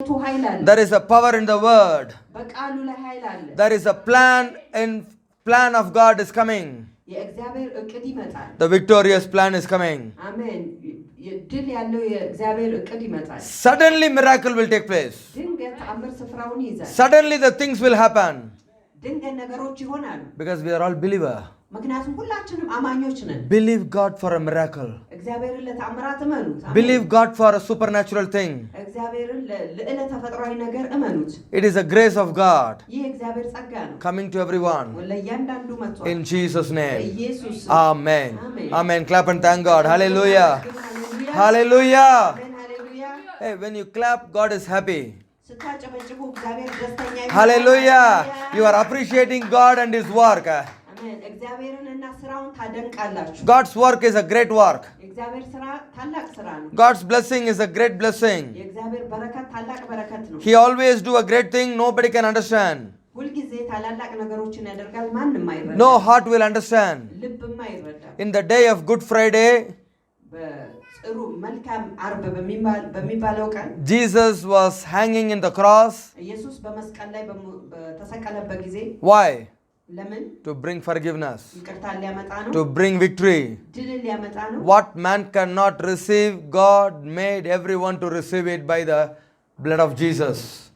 There is a power in the word. There is a plan of God is coming. The victorious plan is coming. Suddenly miracle will take place. Suddenly the things will happen. Because we are all believer. Believe God for a miracle. Believe God for a supernatural thing. It is a grace of God coming to everyone. In Jesus' name. Amen. Amen. Clap and thank God. Hallelujah. Hallelujah. Hey, when you clap, God is happy. Hallelujah. You are appreciating God and His work. God's work is a great work. God's blessing is a great blessing. He always do a great thing nobody can understand. No heart will understand. In the day of Good Friday, Jesus was hanging in the cross. Why? To bring forgiveness, to bring victory. What man cannot receive, God made everyone to receive it by the blood of Jesus.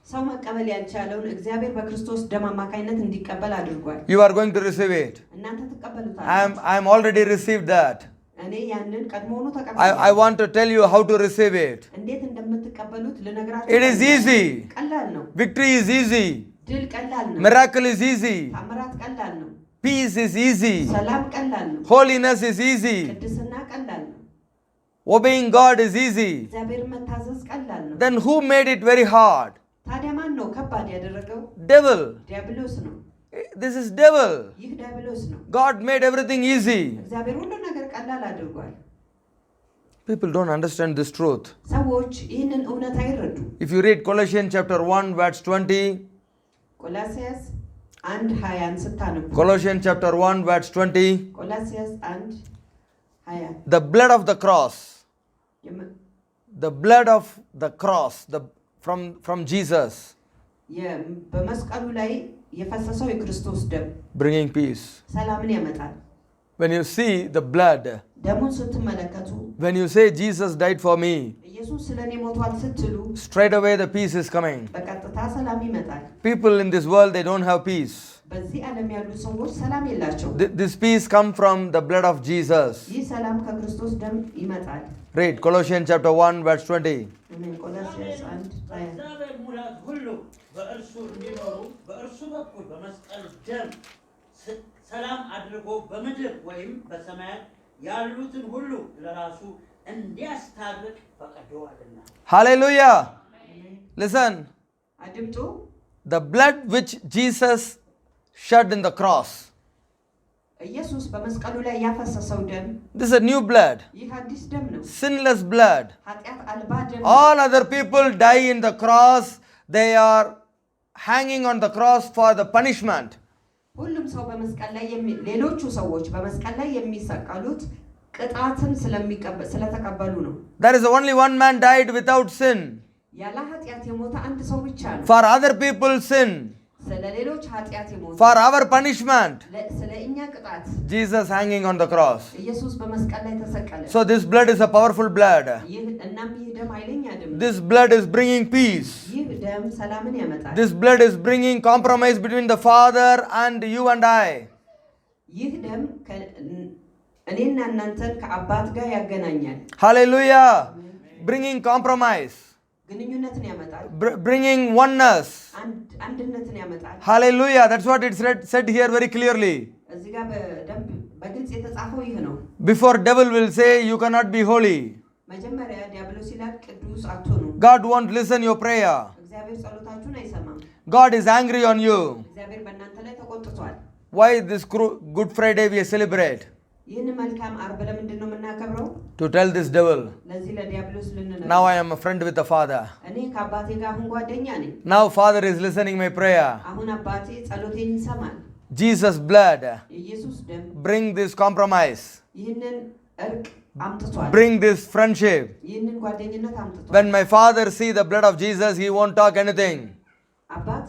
You are going to receive it. I am already received that. I want to tell you how to receive it. It is easy. Victory is easy. Miracle is easy. Peace is easy. Holiness is easy. Obeying God is easy. Then who made it very hard? Devil. This is devil. God made everything easy. People don't understand this truth. If you read Colossians chapter 1 verse 20, Colossians chapter 1 verse 20, the blood of the cross, from Jesus, bringing peace. When you see the blood, when you say Jesus died for me, straight away the peace is coming. People in this world, they don't have peace. This peace comes from the blood of Jesus. Read Colossians chapter 1 verse 20. ሰላም አድርጎ በምድር ወይም በሰማያት ያሉትን ሁሉ ለራሱ እንዲያስታርቅ ፈቅዶአልና። Hallelujah. Listen. The blood which Jesus shed in the cross. This is a new blood. Sinless blood. All other people die in the cross. They are hanging on the cross for the punishment. ሁሉም ሰው በመስቀል ላይ ሌሎቹ ሰዎች በመስቀል ላይ የሚሰቀሉት ቅጣትን ስለተቀበሉ ነው። There is only one man died without sin. ያለ ኃጢአት የሞተ አንድ ሰው ብቻ ነው። For other people's sin. ስለሌሎች ኃጢአት የሞተ For our punishment. ስለኛ ቅጣት Jesus hanging on the cross. ኢየሱስ በመስቀል ላይ ተሰቀለ። So this blood is a powerful blood. እናም ይህ ደም ኃይለኛ ደም። This blood is bringing peace. ይህ ደም ሰላምን ያመጣል። This blood is bringing compromise between the Father and you and I. ይህ ደም እኔና እናንተን ከአባት ጋር ያገናኛል። Hallelujah. Bringing compromise. ግንኙነትን ያመጣል። Bringing oneness. አንድነትን ያመጣል። Hallelujah. That's what it's said here very clearly. እዚህ ጋር በግልጽ የተጻፈው ይህ ነው። Before devil will say you cannot be holy. መጀመሪያ ዲያብሎስ ይላል ቅዱስ አትሁኑ። God won't listen your prayer. እግዚአብሔር ጸሎታችሁን አይሰማም። God is angry on you. እግዚአብሔር በእናንተ ላይ ተቆጥቷል። Why this Good Friday we celebrate? ይህን መልካም ዓርብ ለምንድን ነው የምናከብረው? To tell this devil. ለዚህ ለዲያብሎስ ልንነግረው። Now I am a friend with the Father. እኔ ከአባቴ ጋር አሁን ጓደኛ ነኝ። Now Father is listening my prayer. አሁን አባቴ ጸሎቴን ይሰማል። Jesus blood. የኢየሱስ ደም Bring this compromise. ይህንን እርቅ አምጥቷል። bring this friendship. ይህንን ጓደኝነት አምጥቷል። When my father see the blood of Jesus, he won't talk anything. አባት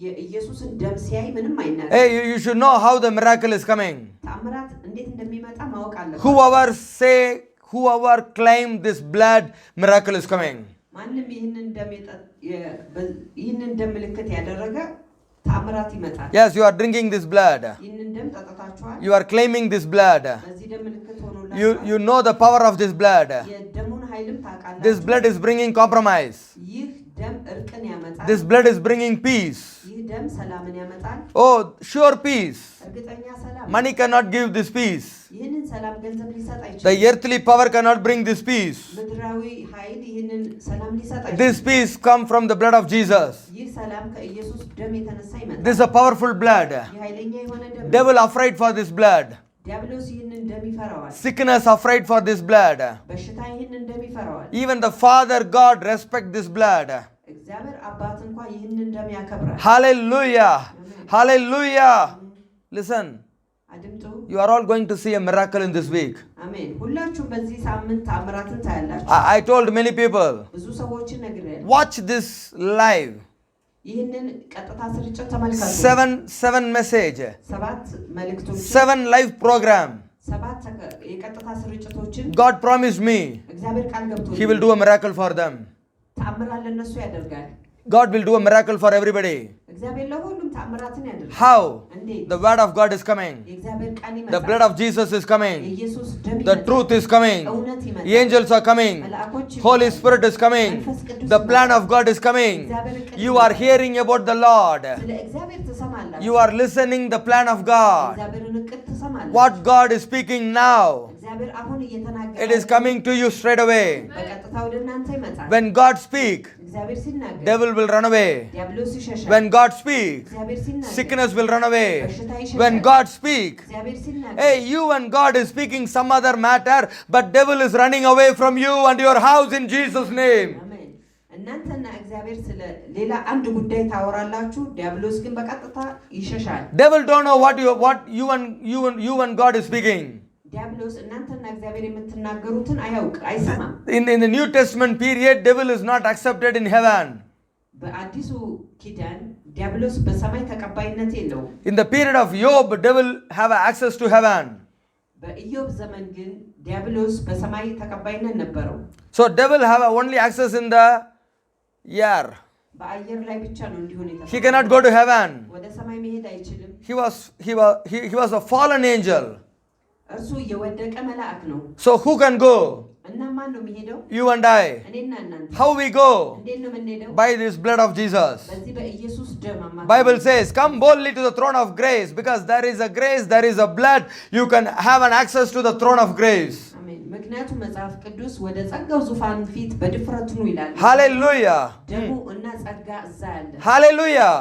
የኢየሱስን ደም ሲያይ ምንም አይናገርም። Hey, you should know how the miracle is coming. ተአምራት እንዴት እንደሚመጣ ማወቅ አለበት። Whoever claim this blood, miracle is coming. ማንም ይህንን ደም ምልክት ያደረገ ተአምራት ይመጣል። Yes, you are drinking this blood. ይህንን ደም ጠጥታችኋል። You are claiming this blood. በዚህ ደም ምልክት ሆኖላችኋል። You know the power of this blood. የደሙን ኃይልም ታውቃላችሁ። This blood is bringing compromise. ይህ ደም እርቅን ያመጣል። This blood is bringing peace. ይህ ደም ሰላምን ያመጣል። Oh, sure peace. እርግጠኛ ሰላም። Money cannot give this peace. ይህንን ሰላም ገንዘብ ሊሰጥ አይችልም። The earthly power cannot bring this peace. ምድራዊ ኃይል ይህንን ሰላም ሊሰጥ አይችልም። This peace come from the blood of Jesus. ይህ ሰላም ከኢየሱስ ደም የተነሳ ይመጣል። This is a powerful blood. ይህ ኃይለኛ የሆነ ደም። Devil afraid for this blood. ዲያብሎስ ይህንን ደም ይፈራዋል። Sickness afraid for this blood. በሽታ ይህንን ደም ይፈራዋል። Even the Father God respect this blood. እግዚአብሔር አባት እንኳን ይህንን ደም ያከብራል። Hallelujah. Hallelujah. Listen. አድምጡ። You are all going to see a miracle in this week. አሜን። ሁላችሁም በዚህ ሳምንት ተአምራትን ታያላችሁ። I told many people, ብዙ ሰዎችን ነግሬያለሁ። watch this live. ይህንን ቀጥታ ስርጭት ተመልከቱ። 7 message. 7 መልእክቶች 7 live program. 7 የቀጥታ ስርጭቶችን God promised me እግዚአብሔር ቃል ገብቶልኛል። He will do a miracle for them. ተአምራት ለነሱ ያደርጋል። God will do a miracle for everybody. እግዚአብሔር ለሁሉም ተአምራትን ያደርጋል። How? እንዴት? The word of God is coming. የእግዚአብሔር ቃል ይመጣል። The blood of Jesus is coming. የኢየሱስ ደም The ይመጣል። truth is coming. እውነት ይመጣል። The angels are coming. መልአኮች ይመጣሉ። Holy Spirit is coming. መንፈስ ቅዱስ The plan ይመጣል። of God is coming. እግዚአብሔር እቅድ You are ይመጣል። hearing about the Lord. ስለ እግዚአብሔር ትሰማላችሁ። You are listening the plan of God. እግዚአብሔርን እቅድ ትሰማላችሁ። What God is speaking now, እግዚአብሔር አሁን እየተናገረ it is coming to you straight away. በቀጥታ ወደ እናንተ ይመጣል። When God speak, እግዚአብሔር ሲናገር devil will run away. ዲያብሎስ ይሸሻል። When God speak, እግዚአብሔር ሲናገር sickness will run away. በሽታ ይሸሻል። When God speak, እግዚአብሔር ሲናገር hey, you and God is speaking some other matter, but devil is running away from you and your house in Jesus' name. አሜን። እናንተና እግዚአብሔር ስለ ሌላ አንድ ጉዳይ ታወራላችሁ፣ ዲያብሎስ ግን በቀጥታ ይሸሻል። Devil don't know what you and God is speaking. ዲያብሎስ እናንተና እግዚአብሔር የምትናገሩትን አይሰማም። In the New Testament period, devil is not accepted in heaven. በአዲሱ ኪዳን ዲያብሎስ በሰማይ ተቀባይነት የለውም። In the period of Job, devil have access to heaven. በኢዮብ ዘመን ግን ዲያብሎስ በሰማይ ተቀባይነት ነበረው። So devil have only access in the air. በአየር ላይ ብቻ ነው እንዲሆን የተፈቀደው። He cannot go to heaven. ወደ ሰማይ መሄድ አይችልም። He was a fallen angel. እርሱ የወደቀ መልአክ ነው። So who can go? እና ማን ነው የሚሄደው? You and I. እኔና እናንተ። How we go? እንዴት ነው የምንሄደው? By this blood of Jesus. በዚህ በኢየሱስ ደም አማካኝነት። Bible says, come boldly to the throne of grace, because there is a grace, there is a blood, you can have an access to the throne of grace. አሜን። ምክንያቱም መጽሐፍ ቅዱስ ወደ ጸጋው ዙፋን ፊት በድፍረት ኑ ይላል። Hallelujah. ደሙ እና ጸጋ እዛ አለ። Hallelujah.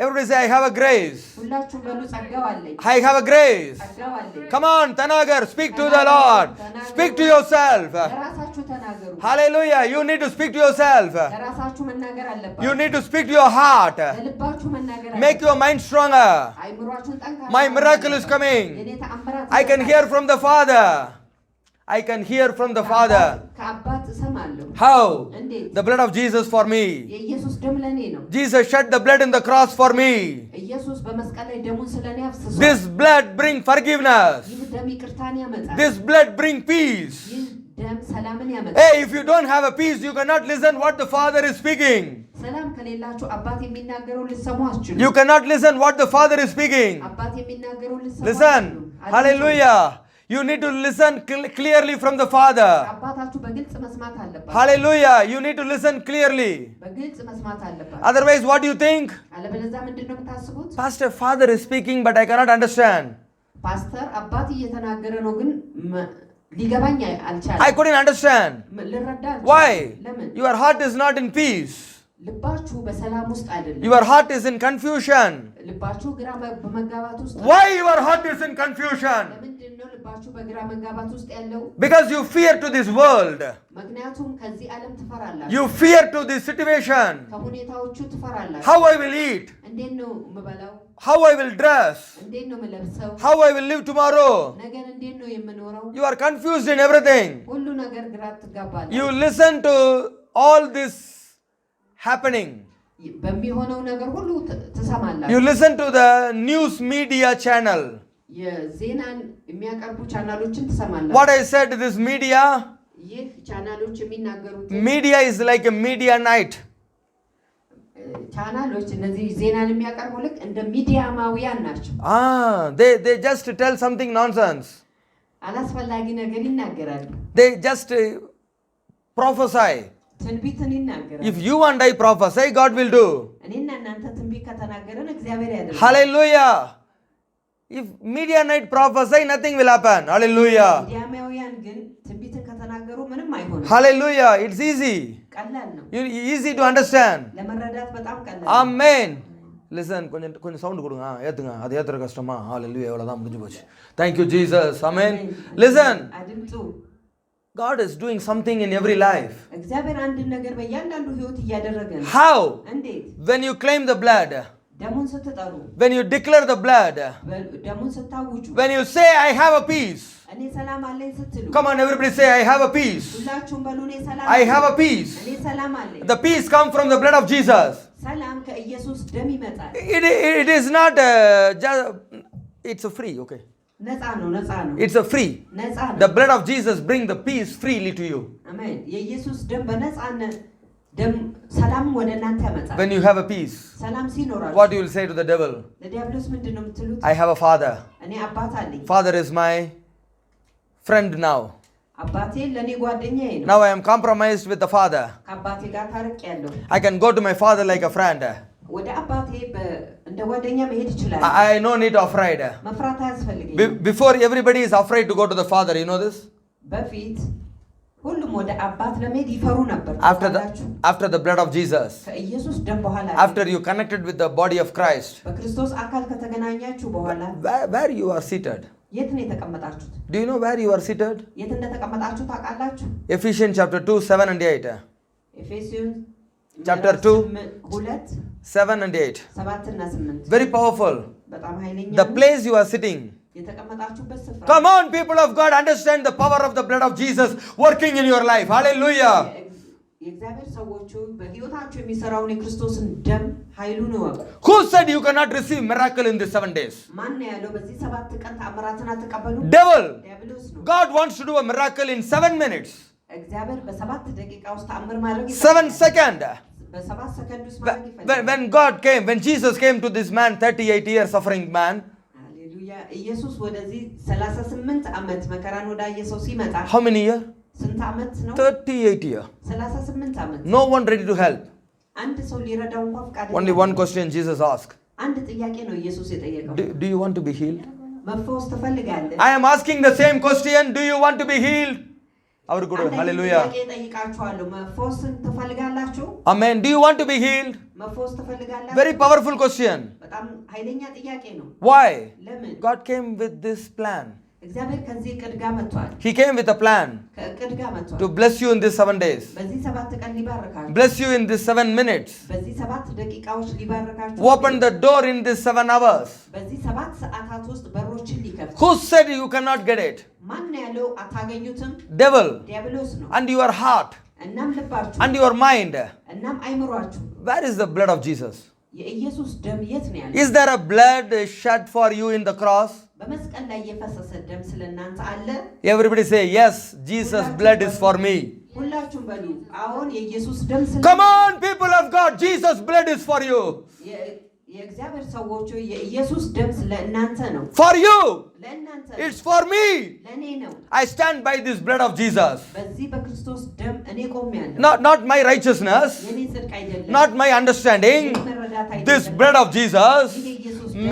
Everybody say, I have a grace. ሁላችሁም በሉ ጸጋው አለኝ። I have a grace. ጸጋው አለኝ። Come on, Tanagar, speak to the Lord. Speak to yourself. ለራሳችሁ ተናገሩ። Hallelujah. You need to speak to yourself. ለራሳችሁ መናገር አለባችሁ። You need to speak to your heart. ለልባችሁ መናገር አለባችሁ። Make your mind stronger. አይምሯችሁን ጠንካራ። My miracle is coming. የኔ ተአምራት I can hear from the Father. I can hear from the Father. ከአባት እሰማለሁ። How? እንዴት? The blood of Jesus for me. የኢየሱስ ደም ለኔ ነው። Jesus shed the blood in the cross for me. ኢየሱስ በመስቀል ላይ ደሙን ስለኔ አፍስሷል። This blood bring forgiveness. ይህ ደም ይቅርታን ያመጣል። This blood bring peace. ይህ ደም ሰላምን ያመጣል። Hey, if you don't have a peace, you cannot listen what the Father is speaking. ሰላም ከሌላችሁ አባት የሚናገረው ልትሰሙ አትችሉም። You cannot listen what the Father is speaking. አባት የሚናገረው ልትሰሙ Listen. አትችሉም። Hallelujah. You need to listen clearly from the Father. አባታችሁ በግልጽ መስማት አለባችሁ። Hallelujah. You need to listen clearly. በግልጽ መስማት አለባችሁ። Otherwise, what do you think? አለበለዚያ ምንድን ነው የምታስቡት? Pastor, Father is speaking, but I cannot understand. ፓስተር አባት እየተናገረ ነው ግን ሊገባኝ አልቻለም። I couldn't understand. ልረዳ አልቻልኩም። Why? ለምን? Your heart is not in peace. ልባችሁ በሰላም ውስጥ አይደለም። Your heart is in confusion. ልባችሁ ግራ በመጋባት ውስጥ። Why your heart is in confusion? ለምንድን ነው ልባችሁ ገባችሁ በግራ መጋባት ውስጥ ያለው because you fear to this world, ምክንያቱም ከዚህ ዓለም ትፈራላችሁ you fear to this situation, ከሁኔታዎቹ ትፈራላችሁ how I will eat, እንዴት ነው የምበላው how I will dress, እንዴት ነው የምለብሰው how I will live tomorrow. ነገን እንዴት ነው የምኖረው You are confused in everything. ሁሉ ነገር ግራ ትጋባላችሁ You listen to all this happening. በሚሆነው ነገር ሁሉ ትሰማላችሁ You listen to the news media channel. የዜናን የሚያቀርቡ ቻናሎችን ትሰማላችሁ What I said, this media, ይህ ቻናሎች የሚናገሩት media is like a media night. ቻናሎች እነዚህ ዜናን የሚያቀርቡ ልክ እንደ ሚዲያማውያን ናቸው They just tell something nonsense. አላስፈላጊ ነገር ይናገራሉ They just prophesy. ትንቢትን ይናገራሉ If you and I prophesy, God will do. እኔና እናንተ ትንቢት ከተናገረን እግዚአብሔር ያደርጋል Hallelujah. If media night prophesy, nothing will happen. Hallelujah. ሚዲያማውያን ግን ትንቢትን ከተናገሩ ምንም አይሆንም Hallelujah. It's easy. ቀላል ነው Easy to understand. ለመረዳት በጣም ቀላል Amen. Listen, கொஞ்சம் sound கொடுங்க ஏத்துங்க அது ஏத்துற கஷ்டமா ஹalleluya அவ்வளவுதான் முடிஞ்சு போச்சு. Thank you Jesus. Amen. Listen. አድምጡ God is doing something in every life. እግዚአብሔር አንድ ነገር በእያንዳንዱ ህይወት እያደረገ ነው How? እንዴት When you claim the blood, ደሙን ስትጠሩ when you declare the blood, ደሙን ስታውጁ when you say I have a peace. እኔ ሰላም አለኝ ስትሉ Come on, everybody say I have a peace. ሁላችሁም በሉ እኔ ሰላም I have a peace. እኔ ሰላም አለኝ The peace comes from the blood of Jesus. ሰላም ከኢየሱስ ደም ይመጣል It is not just, it's a free, okay. ነፃ ነው It's a free. ነፃ ነው The blood of Jesus bring the peace freely to you. አሜን የኢየሱስ ደም በነፃነት ደም ሰላም ወደ እናንተ ያመጣል When you have a peace, ሰላም ሲኖራችሁ what you will say to the devil? ለዲያብሎስ ምንድነው የምትሉት I have a father. እኔ አባት አለኝ Father is my friend now. አባቴ ለኔ ጓደኛዬ ነው Now I am compromised with the father. ከአባቴ ጋር ታርቄያለሁ I can go to my father like a friend. ወደ አባቴ እንደ ጓደኛ መሄድ ይችላል I no need to afraid. መፍራት አያስፈልግም Before everybody is afraid to go to the father, you know this? በፊት ሁሉም ወደ አባት ለመሄድ ይፈሩ ነበር After the blood of Jesus, ከኢየሱስ ደም በኋላ after you connected with the body of Christ, በክርስቶስ አካል ከተገናኛችሁ በኋላ where you are seated? የት ነው የተቀመጣችሁት Do you know where you are seated? የት እንደተቀመጣችሁ ታውቃላችሁ Ephesians chapter 2, 7 and 8. ኤፌሶን Chapter 2, 2 7 and 8. 7 እና 8 Very powerful. በጣም ኃይለኛ The place you are sitting. የተቀመጣችሁበት ስፍራ Come on, people of God, understand the power of the blood of Jesus working in your life. Hallelujah. የእግዚአብሔር ሰዎች በህይወታችሁ የሚሰራውን የክርስቶስን ደም ኃይሉን እወቁ Who said you cannot receive miracle in these 7 days? ማን ነው ያለው በዚህ 7 ቀን ተአምራትን አትቀበሉ Devil. ዲያብሎስ ነው God wants to do a miracle in 7 minutes. እግዚአብሔር በ7 ደቂቃ ውስጥ ተአምር ማድረግ 7 seconds. በ7 ሰከንድ ውስጥ ማድረግ ይፈልጋል When God came, when Jesus came to this man, 38 years suffering man. ሃሌሉያ ኢየሱስ ወደዚህ 38 ዓመት መከራን ወዳየ ሰው ሲመጣ How many years? ስንት ዓመት ነው 38 years. 38 ዓመት No one ready to help. አንድ ሰው ሊረዳው እንኳን ፈቃደኛ Only one question Jesus asked. አንድ ጥያቄ ነው ኢየሱስ የጠየቀው Do you want to be healed? መፈወስ ትፈልጋለህ I am asking the same question. Do you want to be healed? Our good. Hallelujah. ጥያቄ ጠይቃችኋለሁ መፈወስን ትፈልጋላችሁ Amen. Do you want to be healed? መፈወስ ትፈልጋላችሁ Very powerful question. በጣም ኃይለኛ ጥያቄ ነው Why? ለምን God came with this plan. እግዚአብሔር ከዚህ እቅድ ጋር መጥቷል He came with a plan ከእቅድ ጋር መጥቷል to bless you in these 7 days. በዚህ 7 ቀን ሊባርካችሁ Bless you in these 7 minutes. በዚህ 7 ደቂቃዎች ሊባርካችሁ Open the door in these 7 hours. በዚህ 7 ሰዓታት ውስጥ በሮችን ሊከፍት Who said you cannot get it? ማን ነው ያለው አታገኙትም Devil. ዲያብሎስ ነው And your heart. እናም ልባችሁ And your mind. እናም አይምሯችሁ Where is the blood of Jesus? የኢየሱስ ደም የት ነው ያለው Is there a blood shed for you in the cross? በመስቀል ላይ የፈሰሰ ደም ስለናንተ አለ Everybody say, yes, Jesus' blood is for me. ሁላችሁም በሉ አሁን የኢየሱስ ደም ስለ Come on, people of God, Jesus' blood is for you. የእግዚአብሔር ሰዎች የኢየሱስ ደም ስለእናንተ ነው For you. ለእናንተ It's for me. ለኔ ነው I stand by this blood of Jesus. በዚህ በክርስቶስ ደም እኔ ቆሜያለሁ Not my righteousness, የኔ ጽድቅ አይደለም not my understanding. This blood of Jesus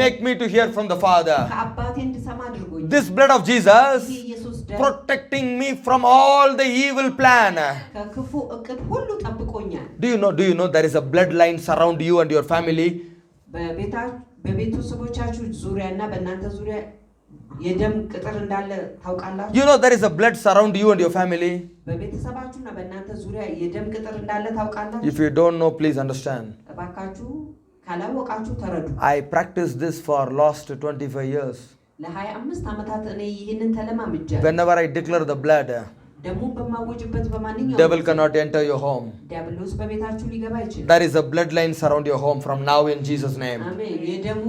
make me to hear from the Father. ከአባቴ እንድሰማ አድርጎኝ This blood of Jesus የኢየሱስ ደም protecting me from all the evil plan. ከክፉ እቅድ ሁሉ ጠብቆኛል Do you know there is a bloodline surround you and your family? በቤተሰቦቻችሁ ዙሪያና በእናንተ ዙሪያ የደም ቅጥር እንዳለ ታውቃላችሁ? You know there is a blood surround you and your family. በቤተሰባችሁና በእናንተ ዙሪያ የደም ቅጥር እንዳለ ታውቃላችሁ? If you don't know, please understand. እባካችሁ ካላወቃችሁ ተረዱ። I practiced this for last 25 years. ለ25 ዓመታት እኔ ይህንን ተለማምጃለሁ። Whenever I declare the blood, ደሙን በማወጅበት በማንኛውም devil cannot enter your home. ዲያብሎስ በቤታችሁ ሊገባ አይችልም። There is a bloodline surround your home from now in Jesus' name. አሜን። የደሙ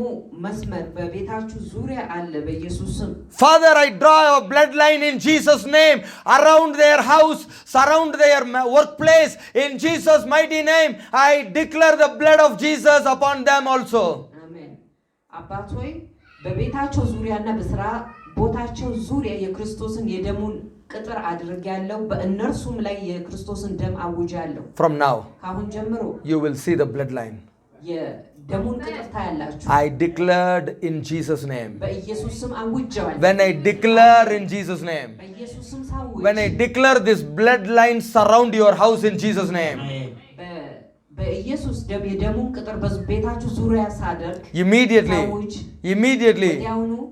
መስመር በቤታችሁ ዙሪያ አለ በኢየሱስ ስም። Father, I draw a bloodline in Jesus' name around their house, surround their workplace. In Jesus' mighty name, I declare the blood of Jesus upon them also. አሜን። አባት ሆይ በቤታቸው ዙሪያና በስራ ቦታቸው ዙሪያ የክርስቶስን የደሙን ቅጥር አድርጌያለሁ። በእነርሱም ላይ የክርስቶስን ደም አውጃለሁ። From now, ካሁን ጀምሮ you will see the bloodline. የደሙን ቅጥር ታያላችሁ። I declared in Jesus' name. በኢየሱስ ስም አውጃለሁ። When I declare in Jesus' name. በኢየሱስ ስም ሳውጅ When I declare this bloodline surround your house in Jesus' name. በኢየሱስ ደም የደሙን ቅጥር በቤታችሁ ዙሪያ ሳደርግ immediately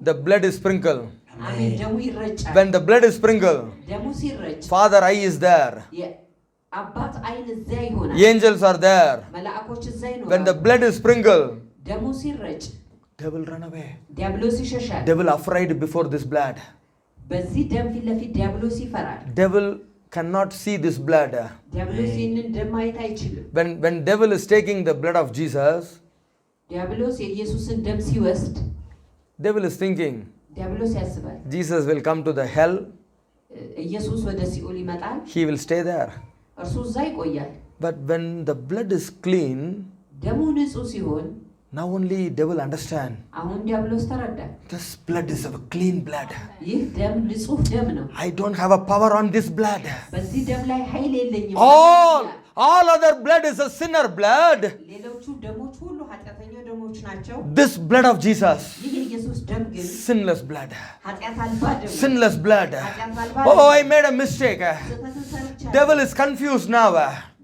the blood is sprinkled. አሜን። ደሙ ይረጫል። When the blood is sprinkled, ደሙ ሲረጭ Father eye is there. የአባት አይን እዚያ ይሆናል። Angels are there. መላእክቶች እዚያ ይኖራሉ። When the blood is sprinkled, ደሙ ሲረጭ devil run away. ዲያብሎስ ይሸሻል። Devil afraid before this blood. በዚህ ደም ፊት ለፊት ዲያብሎስ ይፈራል። Devil cannot see this blood. ዲያብሎስ ይህንን ደም ማየት አይችልም። When devil is taking the blood of Jesus, ዲያብሎስ የኢየሱስን ደም ሲወስድ devil is thinking ዲያብሎስ ያስባል Jesus will come to the hell. ኢየሱስ ወደ ሲኦል ይመጣል። He will stay there. እርሱ እዛ ይቆያል። But when the blood is clean, ደሙ ንጹህ ሲሆን now only devil understand. አሁን ዲያብሎስ ተረዳ። This blood is a clean blood. ይህ ደም ንጹህ ደም ነው። I don't have a power on this blood. በዚህ ደም ላይ ኃይል የለኝም። All other blood is a sinner blood. ሌሎቹ ደሞች ሁሉ ኃጢአተኛ ደሞች ናቸው። This blood of Jesus, ይህ የኢየሱስ ደም ግን sinless blood. ኃጢአት አልባ ደም። Sinless blood. ኃጢአት አልባ Oh, I made a mistake. ስህተትን ሰርቻለሁ። Devil is confused now.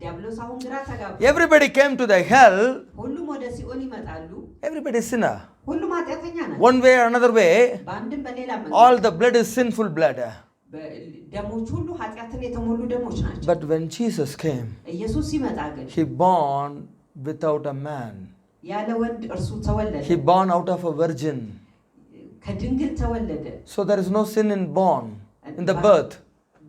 ዲያብሎስ አሁን ግራ ተጋባ። Everybody came to the hell. ሁሉም ወደ ሲኦል ይመጣሉ። Everybody is sinner. ሁሉም ኃጢአተኛ ናቸው። One way or another way, በአንድም በሌላ all the blood is sinful blood. ደሞች ሁሉ ኃጢአትን የተሞሉ ደሞች ናቸው። But when Jesus came, ኢየሱስ ሲመጣ ግን he born without a man. ያለ ወንድ እርሱ ተወለደ። He born out of a virgin. ከድንግል ተወለደ። So there is no sin in born, in the birth.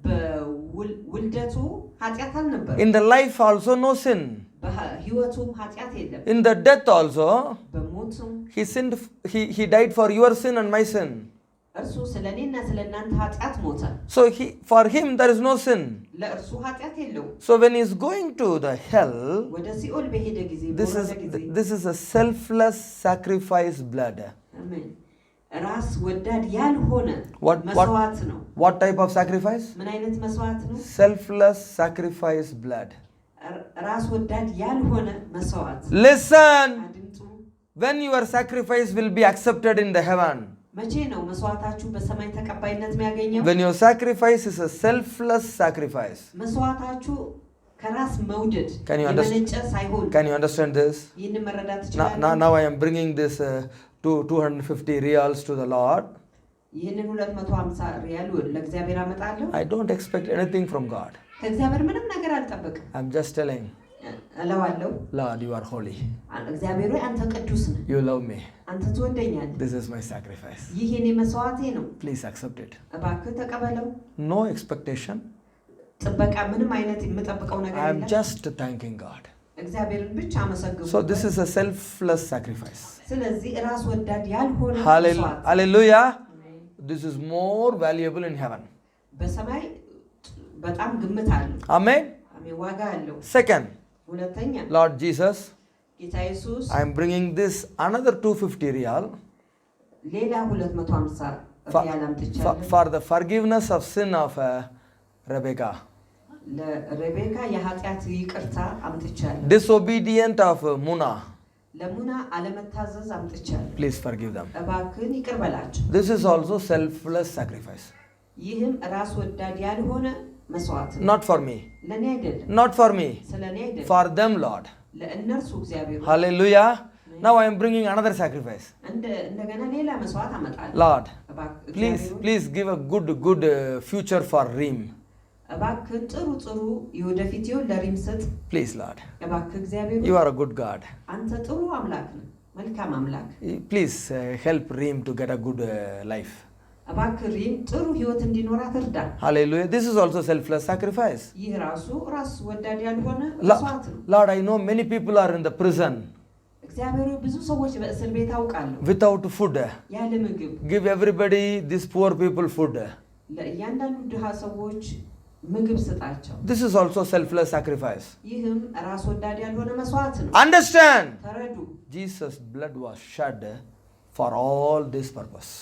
በውልደቱ ኃጢአት አልነበረም። In the life also no sin. በህይወቱም ኃጢአት የለም። In the death also, በሞቱም he sinned. He died for your sin and my sin. እርሱ ስለኔና ስለናንተ ኃጢአት ሞተ። So for him there is no sin. ለእርሱ ኃጢአት የለውም። So when he is going to the hell, ወደ ሲኦል በሄደ ጊዜ this is a selfless sacrifice blood. አሜን። ራስ ወዳድ ያልሆነ መስዋዕት ነው። What type of sacrifice? ምን አይነት መስዋዕት ነው? Selfless sacrifice blood. ራስ ወዳድ ያልሆነ መስዋዕት። Listen. When your sacrifice will be accepted in the heaven? መቼ ነው መስዋዕታችሁ በሰማይ ተቀባይነት የሚያገኘው? When your sacrifice is a selfless sacrifice. መስዋዕታችሁ ከራስ መውደድ የመነጨ ሳይሆን Can you understand this? ይህን መረዳት ትችላላችሁ? Now I am bringing this 250 reals to the Lord. ይህንን 250 ሪያል ለእግዚአብሔር አመጣለሁ። I don't expect anything from God. ከእግዚአብሔር ምንም ነገር አልጠብቅም። I'm just telling. እለዋለሁ Lord, you are holy. እግዚአብሔር ሆይ አንተ ቅዱስ ነህ። You love me. አንተ ትወደኛለህ። This is my sacrifice. ይህ የኔ መስዋዕቴ ነው። Please accept it. እባክህ ተቀበለው። No expectation. ጥበቃ ምንም አይነት የምጠብቀው ነገር የለም። I'm just thanking God. እግዚአብሔርን ብቻ አመሰግናለሁ። So this is a selfless sacrifice. ስለዚህ ራስ ወዳድ ያልሆነ መስዋዕት። Hallelujah. This is more valuable in heaven. በሰማይ በጣም ግምት አለው። Amen. አሜን። ዋጋ አለው። Second, ሁለተኛ Lord Jesus, ጌታ ኢየሱስ I am bringing this another 250 real ሌላ 250 ሪያል አምጥቻለሁ for the forgiveness of sin of Rebecca. ለሬቤካ የኃጢአት ይቅርታ አምጥቻለሁ። Disobedient of Muna. ለሙና አለመታዘዝ አምጥቻለሁ። Please forgive them. እባክህን ይቅር በላቸው። This is also selfless sacrifice. ይህም ራስ ወዳድ ያልሆነ መስዋዕት ነው። Not for me. ለኔ አይደለም። Not for me. ስለኔ አይደለም። For them, Lord. ለእነርሱ እግዚአብሔር። Hallelujah. Now I am bringing another sacrifice. እንደገና ሌላ መስዋዕት አመጣለሁ። Lord, please give a good future for Reem. እባክህ ጥሩ የወደፊት ይሁን ለሪም ስጥ። Please Lord. እባክህ እግዚአብሔር You are a good God. አንተ ጥሩ አምላክ ነህ፣ መልካም አምላክ። Please help Reem to get a good life. እባክህ ሪም ጥሩ ህይወት እንዲኖራት እርዳ። Hallelujah. This is also selfless sacrifice. ይህ ራስ ወዳድ ያልሆነ መስዋዕት ነው። Lord, I know many people are in the prison. እግዚአብሔር ብዙ ሰዎች በእስር ቤት አውቃለሁ without food. ያለ ምግብ። Give everybody, these poor people, food. ለእያንዳንዱ ድሃ ሰዎች ምግብ ስጣቸው። This is also selfless sacrifice. ይህም ራስ ወዳድ ያልሆነ መስዋዕት ነው። Understand? ተረዱ። Jesus' blood was shed for all this purpose.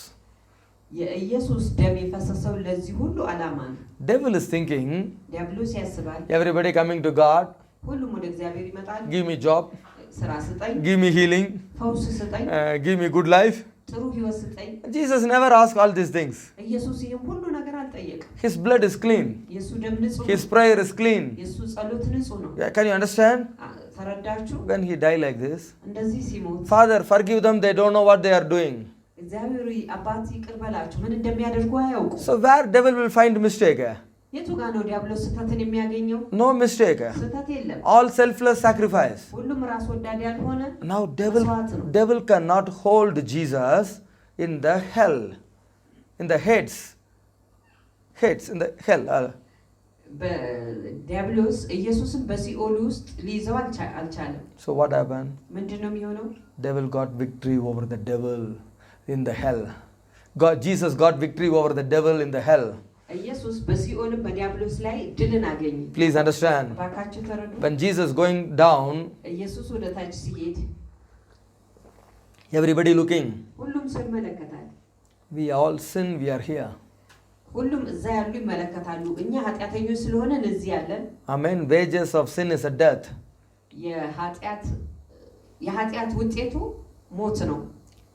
የኢየሱስ ደም የፈሰሰው ለዚህ ሁሉ ዓላማ ነው። Devil is thinking, ዲያብሎስ ያስባል፣ everybody coming to God, ሁሉም ወደ እግዚአብሔር ይመጣል፣ give me job, ስራ ስጠኝ፣ give me healing, ፈውስ ስጠኝ፣ give me good life. ጥሩ ህይወት ስጠኝ። Jesus never asked all these things. ኢየሱስ ይህም ሁሉ ነገር አልጠየቀም። His blood is clean. የሱ ደም ንጹህ ነው። His prayer is clean. የሱ ጸሎት ንጹህ ነው። Can you understand? ተረዳችሁ? When he died like this, እንደዚህ ሲሞት Father, forgive them, they don't know what they are doing. እግዚአብሔር አባት ይቅር በላቸው፣ ምን እንደሚያደርጉ አያውቁ። So where devil will find mistake? የቱ ጋር ነው ዲያብሎስ ስህተትን የሚያገኘው? No mistake. ስህተት የለም። All selfless sacrifice. ሁሉም ራስ ወዳድ ያልሆነ Now devil cannot hold Jesus in the hell, in the heads, in the hell. በዲያብሎስ ኢየሱስን በሲኦል ውስጥ ሊይዘው አልቻለም። So what happened? ምንድነው የሚሆነው? Devil got victory over the devil in the hell. Jesus got victory over the devil in the hell. ኢየሱስ በሲኦልም በዲያብሎስ ላይ ድልን አገኘ። Please understand. ባካችሁ ተረዱ። When Jesus going down, ኢየሱስ ወደ ታች ሲሄድ everybody looking. ሁሉም ሰው ይመለከታል። We all sin, we are here. ሁሉም እዛ ያሉ ይመለከታሉ። እኛ ኃጢአተኞች ስለሆነ እዚህ ያለን። Amen. Wages of sin is a death. የኃጢአት ውጤቱ ሞት ነው።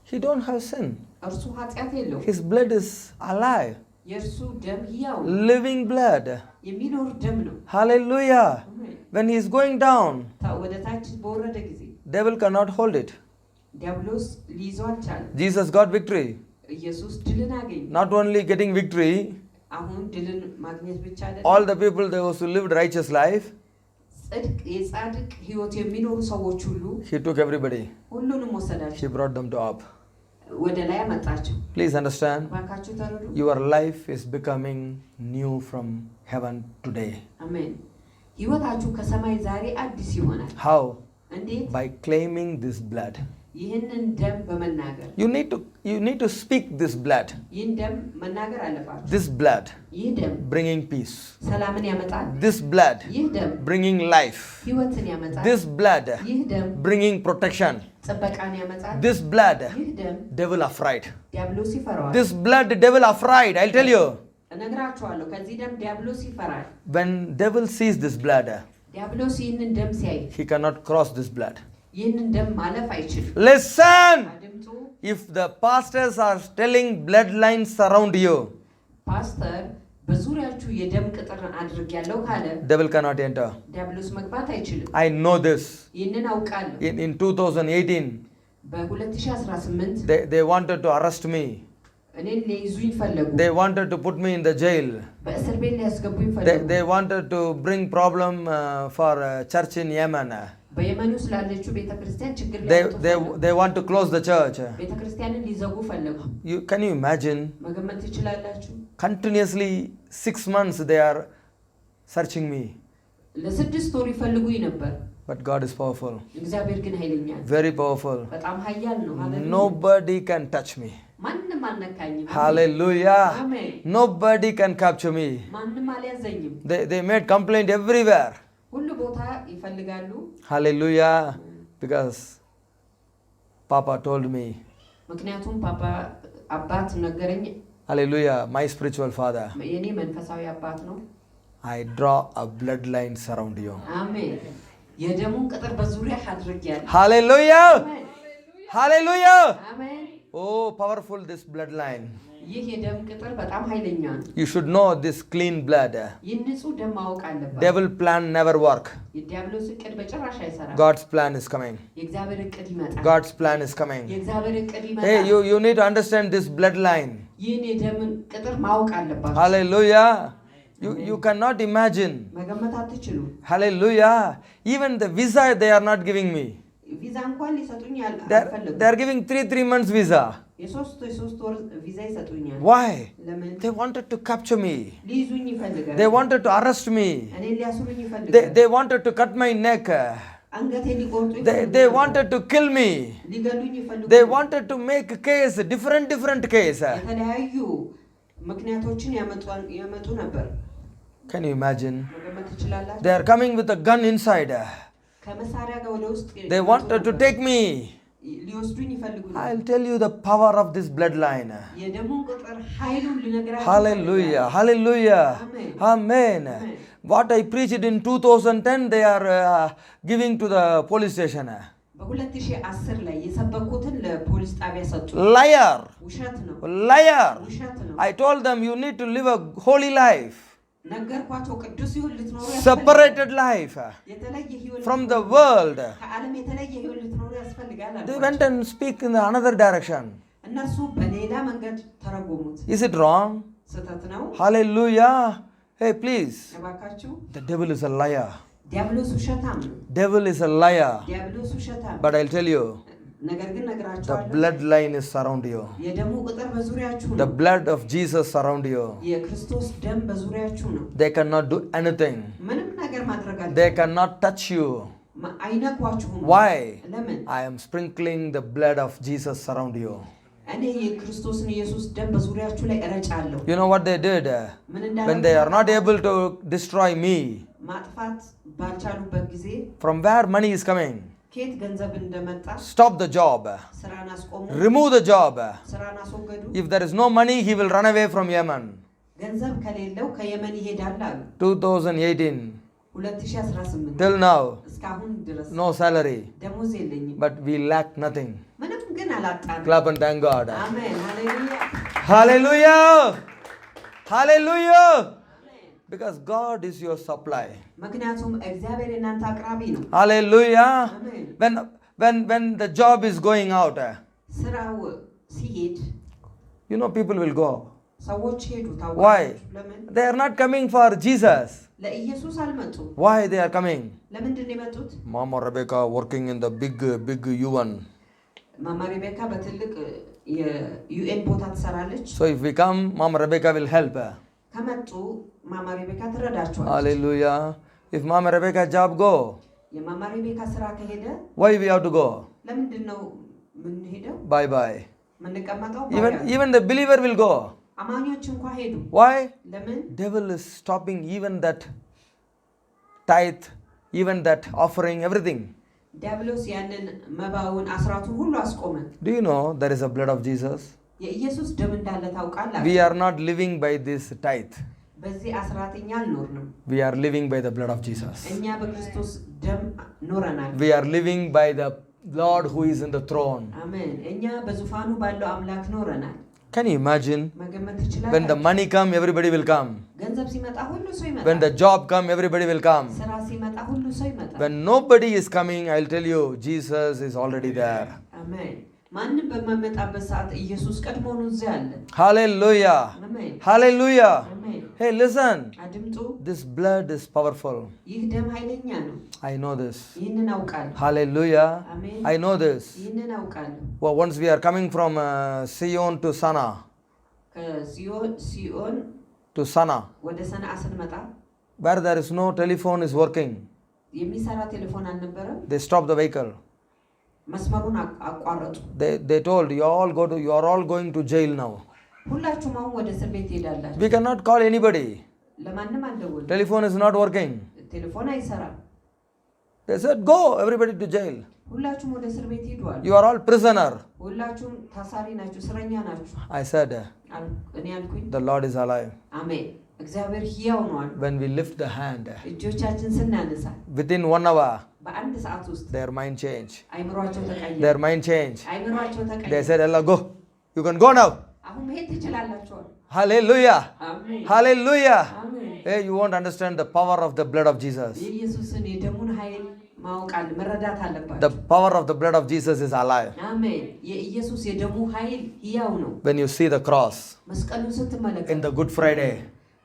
He don't have sin. እርሱ ኃጢአት የለውም። His blood is alive. የእርሱ ደም ሕያው living blood. የሚኖር ደም ነው። Hallelujah. When he is going down, ወደ ታች በወረደ ጊዜ devil cannot hold it. ዲያብሎስ ሊይዘው አልቻለም። Jesus got victory. ኢየሱስ ድልን አገኘ። Not only getting victory, አሁን ድልን ማግኘት ብቻ አይደለም። all the people those who lived righteous life, የጻድቅ ህይወት የሚኖሩ ሰዎች ሁሉ he took everybody. ሁሉንም ወሰዳቸው። He brought them to up. ወደ ላይ አመጣቸው። Please understand. ባካችሁ ተረዱ። Your life is becoming new from heaven today. አሜን። ህይወታችሁ ከሰማይ ዛሬ አዲስ ይሆናል። How? እንዴት? By claiming this blood. ይህንን ደም በመናገር you need to speak this blood. ይህን ደም መናገር አለባችሁ። This blood ይህ ደም bringing peace. ሰላምን ያመጣል። This blood ይህ ደም bringing life. ህይወትን ያመጣል። This blood ይህ ደም bringing protection. ጥበቃን ያመጣል። This blood ይህ ደም devil afraid. ዲያብሎስ ይፈራዋል። This blood devil afraid. I'll tell you. እነግራችኋለሁ ከዚህ ደም ዲያብሎስ ይፈራል። When devil sees this blood, ዲያብሎስ ይህንን ደም ሲያይ he cannot cross this blood. ይህንን ደም ማለፍ አይችልም። Listen. አድምጡ። If the pastors are telling bloodlines around you, ፓስተር በዙሪያችሁ የደም ቅጥር አድርግ ያለው ካለ devil cannot enter. ዲያብሎስ መግባት አይችልም። I know this. ይህንን አውቃለሁ። In 2018, በ2018 they wanted to arrest me. እኔን ሊይዙኝ ፈለጉ። They wanted to put me in the jail. በእስር ቤት ሊያስገቡኝ ፈለጉ። They wanted to bring problem for church in Yemen. በየመን ውስጥ ላለችው ቤተክርስቲያን ችግር They want to close the church. ቤተክርስቲያንን ሊዘጉ ፈለጉ። Can you imagine? መገመት ትችላላችሁ? Continuously 6 months they are searching me. ለ6 ወር ይፈልጉኝ ነበር። But God is powerful. እግዚአብሔር ግን ኃይለኛ ነው። Very powerful. በጣም ኃያል ነው። Nobody can touch me. ማንንም አልነካኝም። Hallelujah. አሜን። Nobody can capture me. ማንንም አልያዘኝም። They made complaint everywhere. ሁሉ ቦታ ይፈልጋሉ። Hallelujah. Because Papa told me. ምክንያቱም ፓፓ አባት ነገረኝ። Hallelujah. My spiritual father. የኔ መንፈሳዊ አባት ነው። I draw a bloodline around you. አሜን። የደሙን ቅጥር በዙሪያ አድርጌያለሁ። Hallelujah. Hallelujah. አሜን። Oh, powerful this bloodline. ይህ የደም ቅጥር በጣም ኃይለኛ ነው። You should know this clean blood. ይህ ንጹህ ደም ማወቅ አለበት። Devil plan never work. የዲያብሎስ እቅድ በጭራሽ አይሰራም። God's plan is coming. የእግዚአብሔር እቅድ ይመጣል። God's plan is coming. የእግዚአብሔር እቅድ ይመጣል። Hey, you need to understand this bloodline. ይህን የደም ቅጥር ማወቅ አለባችሁ። Hallelujah. You cannot imagine. መገመት አትችሉም። Hallelujah. Even the visa they are not giving me. ቪዛ እንኳን ሊሰጡኝ አልፈለጉም። They are giving 3 months visa. የሶስት ወር ቪዛ ይሰጡኛል። Why? ለምን? They wanted to capture me. ሊይዙኝ ይፈልጋሉ። They wanted to arrest me. እኔን ሊያስሩኝ ይፈልጋሉ። They wanted to cut my neck. አንገቴን ሊቆርጡ ይፈልጋሉ። They wanted to kill me. ሊገሉኝ ይፈልጋሉ። They wanted to make a case, different case. የተለያዩ ምክንያቶችን ያመጡ ነበር። Can you imagine? መገመት ትችላላችሁ? They are coming with a gun inside. ከመሳሪያ ጋር ወደ ውስጥ They wanted to take me. ሊወስዱኝ ይፈልጉ ነበር። I'll tell you the power of this bloodline. የደሙን ቅጥር ኃይሉን ልነግራችሁ። Hallelujah. Hallelujah. Amen. What I preached in 2010, they are giving to the police station. በ2010 ላይ የሰበኩትን ለፖሊስ ጣቢያ ሰጡ። Liar. ውሸት ነው። Liar. ውሸት ነው። I told them you need to live a holy life. ነገርኳቸው ቅዱስ ሕይወት ልትኖሩ Separated life የተለየ ሕይወት from the world. ከዓለም የተለየ ሕይወት ልትኖሩ ያስፈልጋል። They went and speak in the another direction. እነርሱ በሌላ መንገድ ተረጎሙት። Is it wrong? ስህተት ነው። Hallelujah. Hey, please. እባካችሁ The devil is a liar. ዲያብሎስ ውሸታም ነው። Devil is a liar. ዲያብሎስ ውሸታም። But I'll tell you, ነገር ግን the ነግራችኋለሁ። bloodline is around you. የደሙ ቅጥር በዙሪያችሁ The ነው። blood of Jesus around you. የክርስቶስ ደም በዙሪያችሁ ነው። They cannot do anything. ምንም ነገር ማድረግ አለ They cannot touch you. አይነኳችሁም። Why? ለምን? I am sprinkling the blood of Jesus around you. እኔ የክርስቶስን ኢየሱስ ደም በዙሪያችሁ ላይ እረጫለሁ። You know what they did? ምን When እንዳደረጉ they are not able to destroy me, ማጥፋት ባልቻሉበት ጊዜ from where money is coming? ከየት ገንዘብ እንደመጣ Stop the job. ስራን አስቆሙ። Remove the job. ስራን አስወገዱ። If there is no money, he will run away from Yemen. ገንዘብ ከሌለው ከየመን ይሄዳል አሉ። 2018 2018 till now, እስካሁን ድረስ no salary, ደሞዝ የለኝም። but we lack nothing. ምንም ግን አላጣንም። Clap and thank God. አሜን ሃሌሉያ Hallelujah. Hallelujah. Because God is your supply. ምክንያቱም እግዚአብሔር የእናንተ አቅራቢ ነው። Hallelujah. አሜን። When the job is going out, ስራው ሲሄድ you know people will go. ሰዎች ሄዱ። Why? ታውቃላችሁ ለምን? They are not coming for Jesus. ለኢየሱስ አልመጡም። Why they are coming? ለምንድን ነው የመጡት? Mama Rebecca working in the big UN. ማማ ሬቤካ በትልቅ የዩኤን ቦታ ትሰራለች። So if we come, Mama Rebecca will help. ከመጡ ማማ ሬቤካ ትረዳቸዋለች። Hallelujah. If Mama Rebecca job go, የማማ ሬቤካ ስራ ከሄደ why we have to go? ለምንድን ነው የምንሄደው? Bye bye. የምንቀመጠው? Even the believer will go. አማኞች እንኳ ሄዱ። Why? ለምን? Devil is stopping even that tithe, even that offering, everything. ዲያብሎስ ያንን መባውን አስራቱን ሁሉ አስቆመ። Do you know there is a blood of Jesus? የኢየሱስ ደም እንዳለ ታውቃላችሁ? We are not living by this tithe. በዚህ አስራተኛ አልኖርንም። We are living by the blood of Jesus. እኛ በክርስቶስ ደም ኖረናል። We are living by the Lord who is in the throne. አሜን። እኛ በዙፋኑ ባለው አምላክ ኖረናል። Can you imagine? መገመት ትችላላችሁ? When the money come, everybody will come. ገንዘብ ሲመጣ ሁሉ ሰው ይመጣል። When the job come, everybody will come. ስራ ሲመጣ ሁሉ ሰው ይመጣል። When nobody is coming, I'll tell you, Jesus is already there. አሜን። ማንም በማይመጣበት ሰዓት ኢየሱስ ቀድሞውኑ እዚያ አለ። Hallelujah. አሜን። Hallelujah. አሜን። Hey, listen. አድምጡ። This blood is powerful. ይህ ደም ኃይለኛ ነው። I know this. ይህንን አውቃለሁ። Hallelujah. አሜን። I know this. ይህንን አውቃለሁ። Well, once we are coming from Sion to Sana. ከሲኦን To Sana. ወደ ሰንዓ ስንመጣ Where there is no telephone is working. የሚሰራ ቴሌፎን አልነበረም። They stop the vehicle. መስመሩን አቋረጡ። They told you are all going to jail now. ሁላችሁም አሁን ወደ እስር ቤት ትሄዳላችሁ። We cannot call anybody. ለማንም አልደወሉም። Telephone is not working. ቴሌፎን አይሰራም። They said go everybody to jail. ሁላችሁም ወደ እስር ቤት ሄዷል። You are all prisoner. ሁላችሁም ታሳሪ ናችሁ፣ እስረኛ ናችሁ። I said እኔ አልኩኝ the Lord is alive. አሜን። እግዚአብሔር ሕያው ነው አሉ። When we lift the hand, እጆቻችን ስናነሳ within 1 hour, በአንድ ሰዓት ውስጥ their mind change. አይምሯቸው ተቀየረ። Their mind change. አይምሯቸው They ተቀየረ። said, Allah, go. You can go now. አሁን መሄድ ትችላላችሁ። Hallelujah. አሜን Hallelujah. አሜን። Hey, you won't understand the power of the blood of Jesus. የኢየሱስን የደሙን ኃይል ማወቃል መረዳት አለባችሁ። The power of the blood of Jesus is alive. አሜን። የኢየሱስ የደሙ ኃይል ሕያው ነው። When you see the cross መስቀሉን ስትመለከቱ in the Good Friday,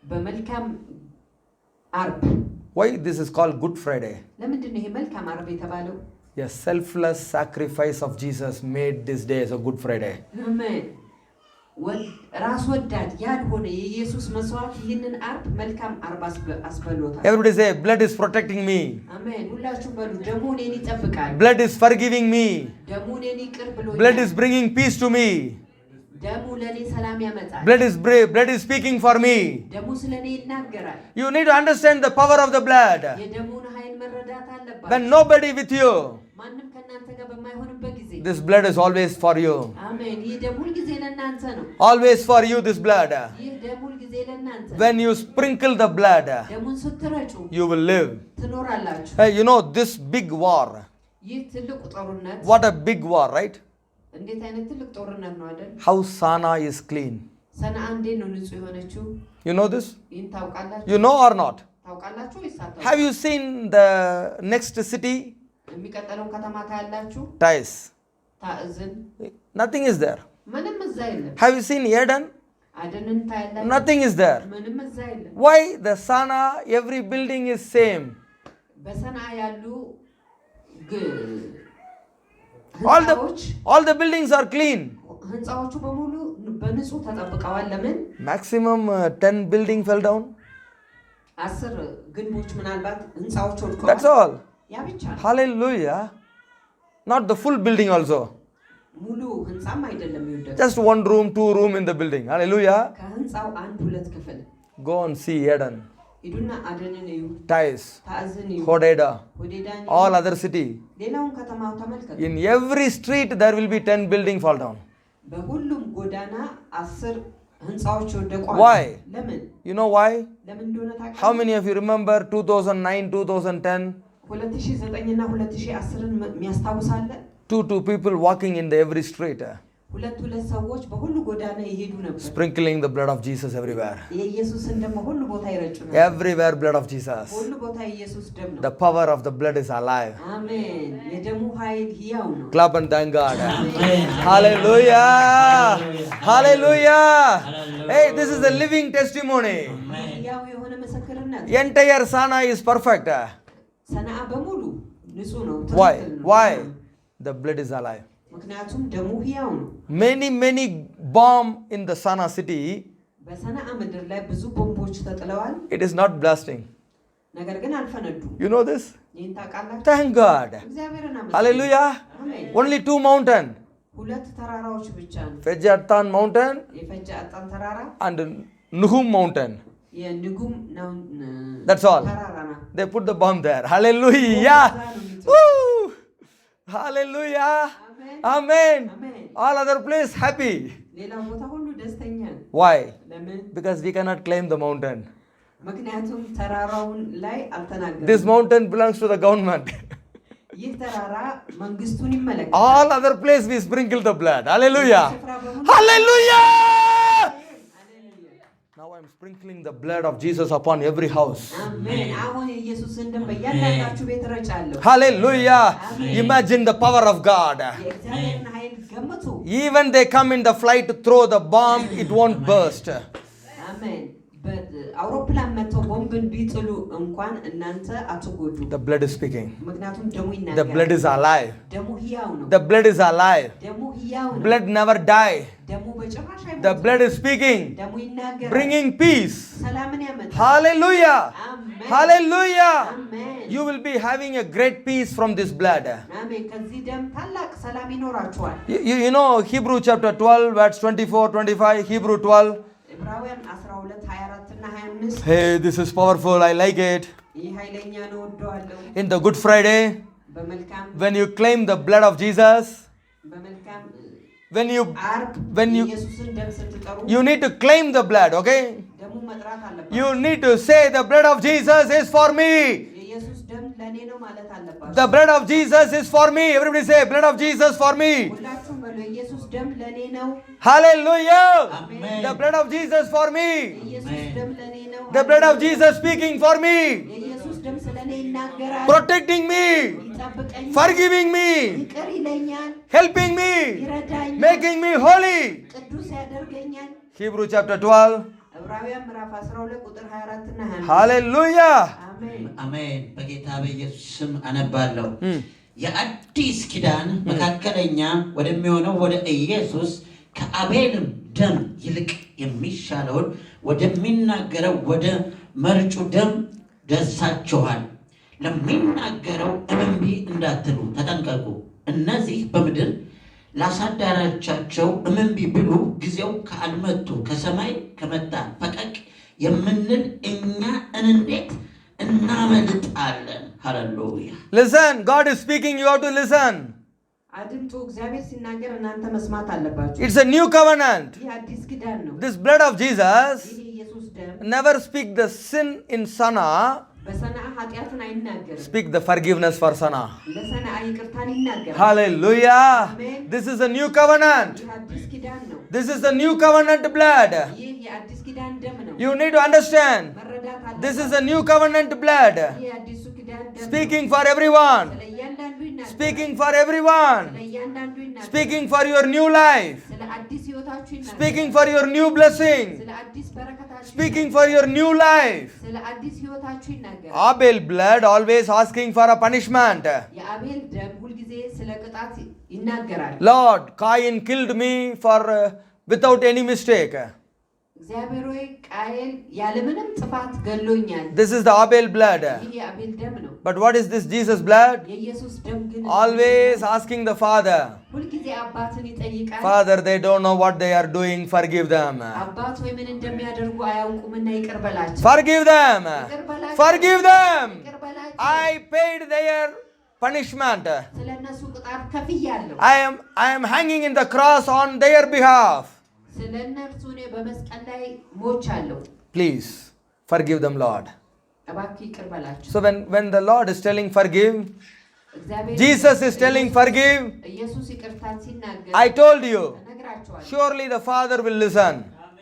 በመልካም አርብ why this is called Good Friday? ለምንድን ነው ይሄ መልካም አርብ የተባለው? A selfless sacrifice of Jesus made this day as a Good Friday. አሜን። ራስ ወዳድ ያልሆነ የኢየሱስ መስዋዕት ይህንን አርብ መልካም አርብ አስበሎታል። Everybody say, blood is protecting me. አሜን። ሁላችሁ በሉ ደሙ እኔን ይጠብቃል። Blood is forgiving me. ደሙ እኔን ይቅር ብሎኛል። Blood is bringing peace to me. ደሙ ለኔ ሰላም ያመጣል። Blood is speaking for me. ደሙ ስለኔ ይናገራል። You need to understand the power of the blood. የደሙን ኃይል መረዳት አለባችሁ። When nobody with you, ማንም ከናንተ ጋር በማይሆንበት ጊዜ this blood is always for you. አሜን። ይህ ደሙ ሁልጊዜ ለእናንተ ነው። Always for you this blood. ይህ ደሙ ሁልጊዜ ለእናንተ ነው። When you sprinkle the blood, ደሙን ስትረጩ you will live. ትኖራላችሁ። Hey, you know this big war. ይህ ትልቅ ጦርነት What a big war, right? እንዴት አይነት ትልቅ ጦርነት ነው አይደል? How Sana is clean. ሰንዓ እንዴት ነው ንጹህ የሆነችው? You know this? ይህን ታውቃላችሁ? You know or not? ታውቃላችሁ ወይስ አታውቁም? Have you seen the next city? የሚቀጥለውን ከተማ ታያላችሁ? Tais. ታዕዝን Nothing is there. ምንም እዛ የለም። Have you seen Eden? አደንን ታያላችሁ? Nothing is there. ምንም እዛ የለም። Why? The Sana, every building is same. በሰንዓ ያሉ All the buildings are clean. ህንፃዎቹ በሙሉ በንጹህ ተጠብቀዋል። ለምን? Maximum 10 building fell down. 10 ግንቦች ምናልባት ህንፃዎች ወድቀዋል። That's all. ያ ብቻ ነው። Hallelujah. Not the full building also. ሙሉ ህንፃም አይደለም ይወደቀ። Just one room, 2 room in the building. Hallelujah. ከህንፃው 1-2 ክፍል Go and see Eden, ሂዱና አደንን እዩ፣ Tais, ታዕዝን እዩ፣ Hodeda, ሆዴዳን እዩ፣ all other city. ሌላውን ከተማው ተመልከቱ። In every street there will be 10 building fall down. በሁሉም ጎዳና 10 ህንፃዎች ወደቋል። Why? ለምን? You know why? ለምን እንደሆነ ታውቃለህ? How many of you remember 2009, 2010? 2009 እና 2010ን የሚያስታውሳለ? Two people walking in the every street, ሁለት ሰዎች በሁሉ ጎዳና ይሄዱ ነበር። sprinkling the blood of Jesus everywhere. የኢየሱስን ደም ሁሉ ቦታ ይረጩ ነበር። Everywhere blood of Jesus. ሁሉ ቦታ የኢየሱስ ደም ነው። The power of the blood is alive. አሜን። የደሙ ኃይል ሕያው ነው። Clap and thank God. Hallelujah. Hallelujah. Hey, this is a living testimony. ሕያው የሆነ ምስክርነት። Entire Sana is perfect. ሰንዓ በሙሉ ንጹህ ነው። Why? ትክክል ነው። Why? The blood is alive. ምክንያቱም ደሙ ሕያው ነው። Many bomb in the Sana city. በሰንዓ ምድር ላይ ብዙ ቦምቦች ተጥለዋል። It is not blasting. ነገር ግን አልፈነዱም። You know this? ይህን ታውቃላችሁ? Thank God. እግዚአብሔርን አመስግኑ። Hallelujah. አሜን። Only 2 mountains. 2 ተራራዎች ብቻ ነው። Fejatan mountain የፈጃ አጣን ተራራ and Nuhum mountain. የንጉም ነው። That's all. ተራራ ነው። They put the bomb there. Hallelujah. Woo. Hallelujah. Amen. አሜን። All other place happy. ሌላው ቦታ ሁሉ ደስተኛ ነው። Why? ለምን? Because we cannot claim the mountain. ምክንያቱም ተራራውን ላይ አልተናገረም። This mountain belongs to the government. ይህ ተራራ መንግስቱን ይመለከታል። All other place we sprinkle the blood. Hallelujah. Hallelujah. Now I'm sprinkling the blood of Jesus upon every house. አሜን። አሁን ኢየሱስን ደም በእያንዳንዳችሁ ቤት ረጫለሁ። Hallelujah. Imagine the power of God. የእግዚአብሔርን ኃይል ገምቱ። Even they come in the flight to throw the bomb, it won't burst. አሜን። አውሮፕላን መጥተው ቦምብን ቢጥሉ እንኳን እናንተ አትጎዱ። The blood is speaking. ምክንያቱም ደሙ ይናገራል። The blood is alive. ደሙ ሕያው ነው። The blood is alive. ደሙ ሕያው ነው። Blood never die. ደሙ በጭራሽ አይሞትም። The blood is speaking. ደሙ ይናገራል። Bringing peace. ሰላምን ያመጣል። Hallelujah. አሜን። Hallelujah. አሜን። You will be having a great peace from this blood. አሜን። ከዚህ ደም ታላቅ ሰላም ይኖራችኋል። You know Hebrew chapter 12 verse 24, 25, Hebrew 12. ዕብራውያን 12 24 እና 25 Hey, this is powerful. I like it. ይህ ኃይለኛ ነው፣ ወደዋለሁ። In the Good Friday, በመልካም when you claim the blood of Jesus, በመልካም when when you ኢየሱስን ደም ስትጠሩ you need to claim the blood, okay? ደሙ መጥራት አለባችሁ። You need to say the blood of Jesus is for me. የኢየሱስ ደም ለኔ ነው ማለት አለባችሁ። The blood of Jesus is for me. Everybody say blood of Jesus for me. ሁላችሁም በሉ ኢየሱስ ደም ለኔ ነው Hallelujah. Amen. The blood of Jesus for me. ኢየሱስ ደም ለኔ ነው The blood of Jesus speaking for me. ኢየሱስ ደም ስለኔ ይናገራል Protecting me. ይጠብቀኛል Forgiving me. ይቅር ይለኛል Helping me. ይረዳኛል Making me holy. ቅዱስ ያደርገኛል Hebrew chapter 12. ዕብራውያን ምዕራፍ 12 ቁጥር 24 እና 25 Hallelujah. አሜን አሜን። በጌታ በኢየሱስ ስም አነባለሁ። የአዲስ ኪዳን መካከለኛ ወደሚሆነው ወደ ኢየሱስ ከአቤልም ደም ይልቅ የሚሻለውን ወደሚናገረው ወደ መርጩ ደም ደርሳችኋል። ለሚናገረው እምቢ እንዳትሉ ተጠንቀቁ። እነዚህ በምድር ላሳዳራቻቸው እምቢ ብሉ ጊዜው ካልመጡ ከሰማይ ከመጣ ፈቀቅ የምንል እኛ እንዴት እናመልጣለን? ሃሌሉያ። Listen, God is speaking, you have to listen. አድምጡ እግዚአብሔር ሲናገር እናንተ መስማት አለባችሁ It's a new covenant. ይህ አዲስ ኪዳን ነው This blood of Jesus ይህ ኢየሱስ ደም never speak the sin in Sana, በሰናአ ኃጢአትን አይናገርም speak the forgiveness for Sana. ለሰናአ ይቅርታን ይናገራል Hallelujah. Amen. This is a new covenant. ይህ አዲስ ኪዳን ነው This is the new covenant blood. ይህ የአዲስ ኪዳን ደም ነው You need to understand. መረዳት አለባችሁ This is a new covenant blood. ይህ አዲሱ ኪዳን ደም ነው Speaking for everyone. ስለ እያንዳንዱ ይናገራል Speaking for everyone. ስለ እያንዳንዱ ይናገራል Speaking for your new life. ስለ አዲስ ህይወታችሁ ይናገራል Speaking for your new blessing. ስለ አዲስ በረከታችሁ Speaking for your new life. ስለ አዲስ ህይወታችሁ ይናገራል Abel blood always asking for a punishment. የአቤል ደም ሁልጊዜ ስለ ቅጣት ይናገራል Lord, Cain killed me for without any mistake. እግዚአብሔር ሆይ ቃየል ያለምንም ጥፋት ገሎኛል This is the Abel blood. ይህ የአቤል ደም ነው But what is this Jesus blood? የኢየሱስ ደም ግን Always asking the Father. ሁልጊዜ አባትን ይጠይቃል Father, they don't know what they are doing. Forgive them. አባት ወይ ምን እንደሚያደርጉ አያውቁምና ይቅር በላቸው Forgive them. Forgive them. ይቅር በላቸው I paid their punishment. ስለነሱ ቅጣት ከፍያለሁ I am hanging in the cross on their behalf. ስለነርሱ እኔ በመስቀል ላይ ሞቻለሁ Please forgive them, Lord. እባክህ ይቅር በላቸው So when the Lord is telling forgive, እግዚአብሔር Jesus is telling forgive, ኢየሱስ ይቅርታን ሲናገር I told you, እነግራቸዋለሁ surely the Father will listen.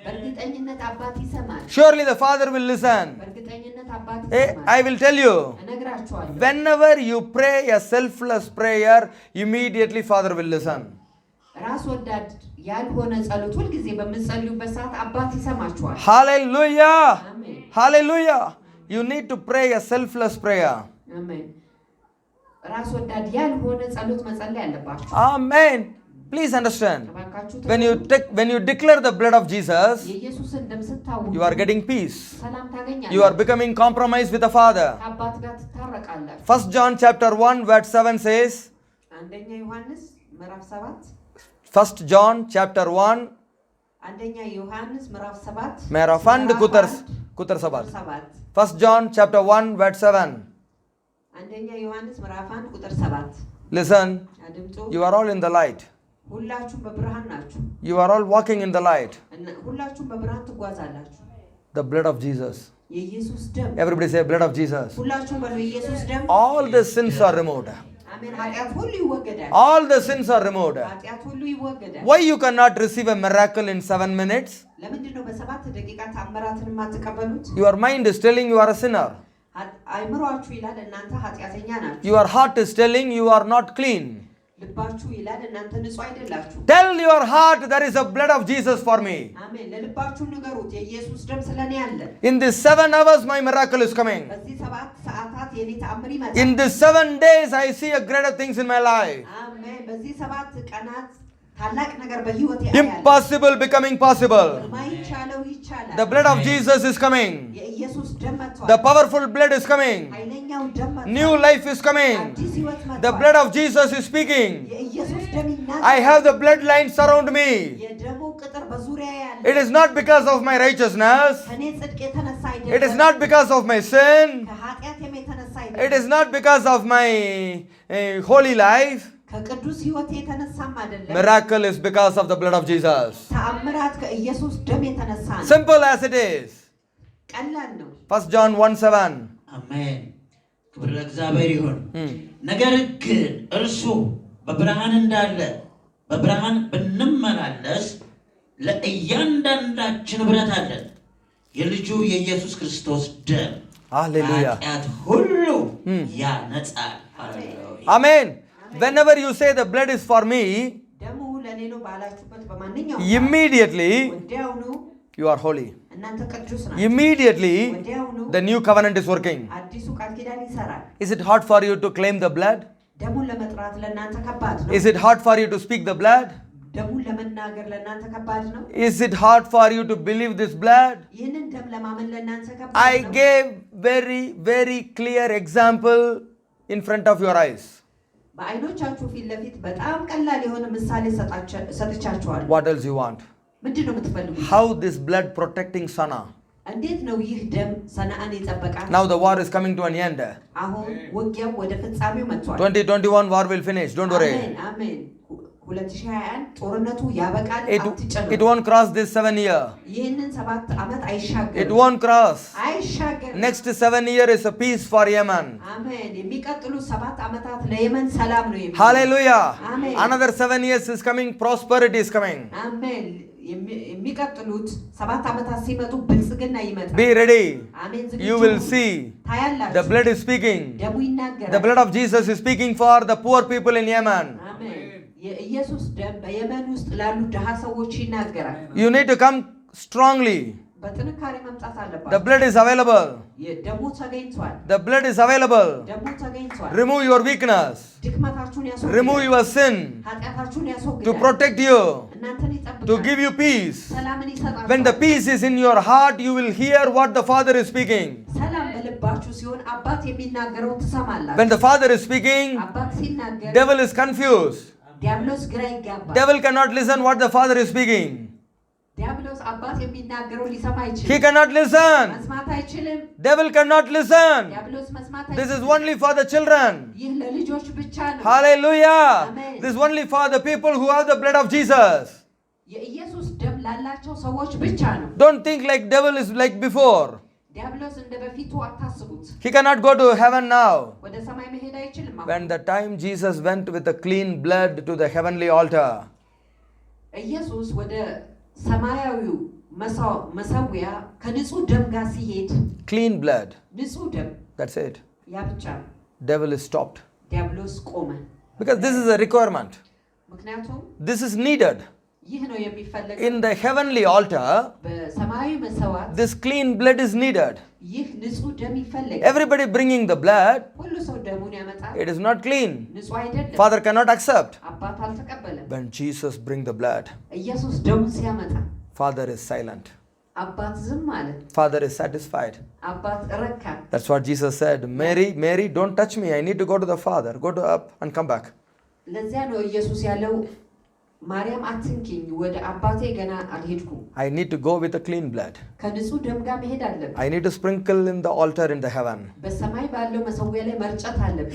በእርግጠኝነት አባት ይሰማል Surely the Father will listen. በእርግጠኝነት አባት Eh, ይሰማል I will tell you, እነግራቸዋለሁ whenever you pray a selfless prayer, immediately Father will listen. ራስ ወዳድ ያልሆነ ጸሎት ሁልጊዜ በምትጸልዩበት ሰዓት አባት ይሰማችኋል Hallelujah. አሜን Hallelujah. You need to pray a selfless prayer. አሜን ራስ ወዳድ ያልሆነ ጸሎት መጸለይ አለባችሁ Amen. Please understand. እባካችሁ When you declare the blood of Jesus, የኢየሱስን ደም ስታውጁ you are getting peace. ሰላም ታገኛላችሁ You are becoming compromised with the Father. ከአባት ጋር ትታረቃላችሁ 1 John chapter 1 verse 7 says, አንደኛ ዮሐንስ ምዕራፍ 7 1 John chapter 1 አንደኛ ዮሐንስ ምዕራፍ 7 ምዕራፍ 1 ቁጥር 7 1 John chapter 1 verse 7 አንደኛ ዮሐንስ ምዕራፍ 1 ቁጥር 7 Listen, አድምጡ you are all in the light. ሁላችሁም በብርሃን ናችሁ You are all walking in the light. ሁላችሁም በብርሃን ትጓዛላችሁ The blood of Jesus. የኢየሱስ ደም Everybody say blood of Jesus. ሁላችሁም በሉ የኢየሱስ ደም All the sins are removed. አሜን ኃጢአት ሁሉ ይወገዳል All the sins are removed. ኃጢአት ሁሉ ይወገዳል Why you cannot receive a miracle in 7 minutes? ለምንድን ነው በ7 ደቂቃ ተአምራትን የማትቀበሉት Your mind is telling you are a sinner. አይምሯችሁ ይላል እናንተ ኃጢአተኛ ናችሁ Your heart is telling you are not clean. ልባችሁ ይላል እናንተ ንጹህ አይደላችሁ Tell your heart there is a blood of Jesus for me. አሜን ለልባችሁ ንገሩት የኢየሱስ ደም ስለኔ አለ In these 7 hours my miracle is coming. በዚህ 7 ሰዓታት የኔ ተአምር ይመጣል In these 7 days I see a greater things in my life. አሜን በዚህ 7 ቀናት ታላቅ ነገር በህይወቴ አያለሁ Impossible becoming possible. የማይቻለው ይቻላል The blood of Jesus is coming. የኢየሱስ ደም መጥቷል The powerful blood is coming. ኃይለኛው ደም መጥቷል New life is coming. አዲስ ህይወት መጥቷል The blood of Jesus is speaking. የኢየሱስ ደም ይናገራል I have the bloodlines around me. የደሙ ቅጥር በዙሪያ ያለ It is not because of my righteousness. ከኔ ጽድቅ የተነሳ አይደለም It is not because of my sin. ከኃጢአቴም የተነሳ It አይደለም is not because of my holy life. ከቅዱስ ህይወት የተነሳም አይደለም Miracle is because of the blood of Jesus. ተአምራት ከኢየሱስ ደም የተነሳ ነው Simple as it is. ቀላል ነው 1 John 1:7. አሜን። ክብር ለእግዚአብሔር ይሁን። ነገር ግን እርሱ በብርሃን እንዳለ በብርሃን ብንመላለስ ለእያንዳንዳችን ኅብረት አለን። የልጁ የኢየሱስ ክርስቶስ ደም ኃጢአት ሁሉ ያነጻል። Amen. Whenever you say the blood is for me, immediately you are holy. Immediately the new covenant is working. Is it hard for you to claim the blood? Is it hard for you to speak the blood? Is it hard for you to believe this blood? I gave very clear example in front of your eyes. What else you want? How this blood protecting Sana? Now the war is coming to an end. 2021 war will finish, don't worry. It won't cross this 7 year. It won't cross. Next 7 year is a peace for Yemen. Hallelujah. Another 7 years is coming, prosperity is coming. Be ready. You will see the blood is speaking. The blood of Jesus is speaking for the poor people in Yemen. You need to come strongly. The blood is available. The blood is available. Remove your weakness. Remove your sin. To protect you. To give you peace. When the peace is in your heart, you will hear what the Father is speaking. When the Father is speaking, devil is confused. Devil cannot listen what the Father is speaking. He cannot listen. Devil cannot listen. This is only for the children. Hallelujah. This is only for the people who have the blood of Jesus. Don't think like devil is like before. He cannot go to heaven now. When the time Jesus went with a clean blood to the heavenly altar, clean blood, that's it. Devil is stopped. Because this is a requirement. This is needed. In the heavenly altar, this clean blood is needed. Everybody bringing the blood, it is not clean. Father cannot accept. When Jesus bring the blood, Father is silent. Father is satisfied. That's what Jesus said. Mary, don't touch me. I need to go to the Father. Go to up and come back. I need to go with a clean blood. I need to sprinkle in the altar in the heaven.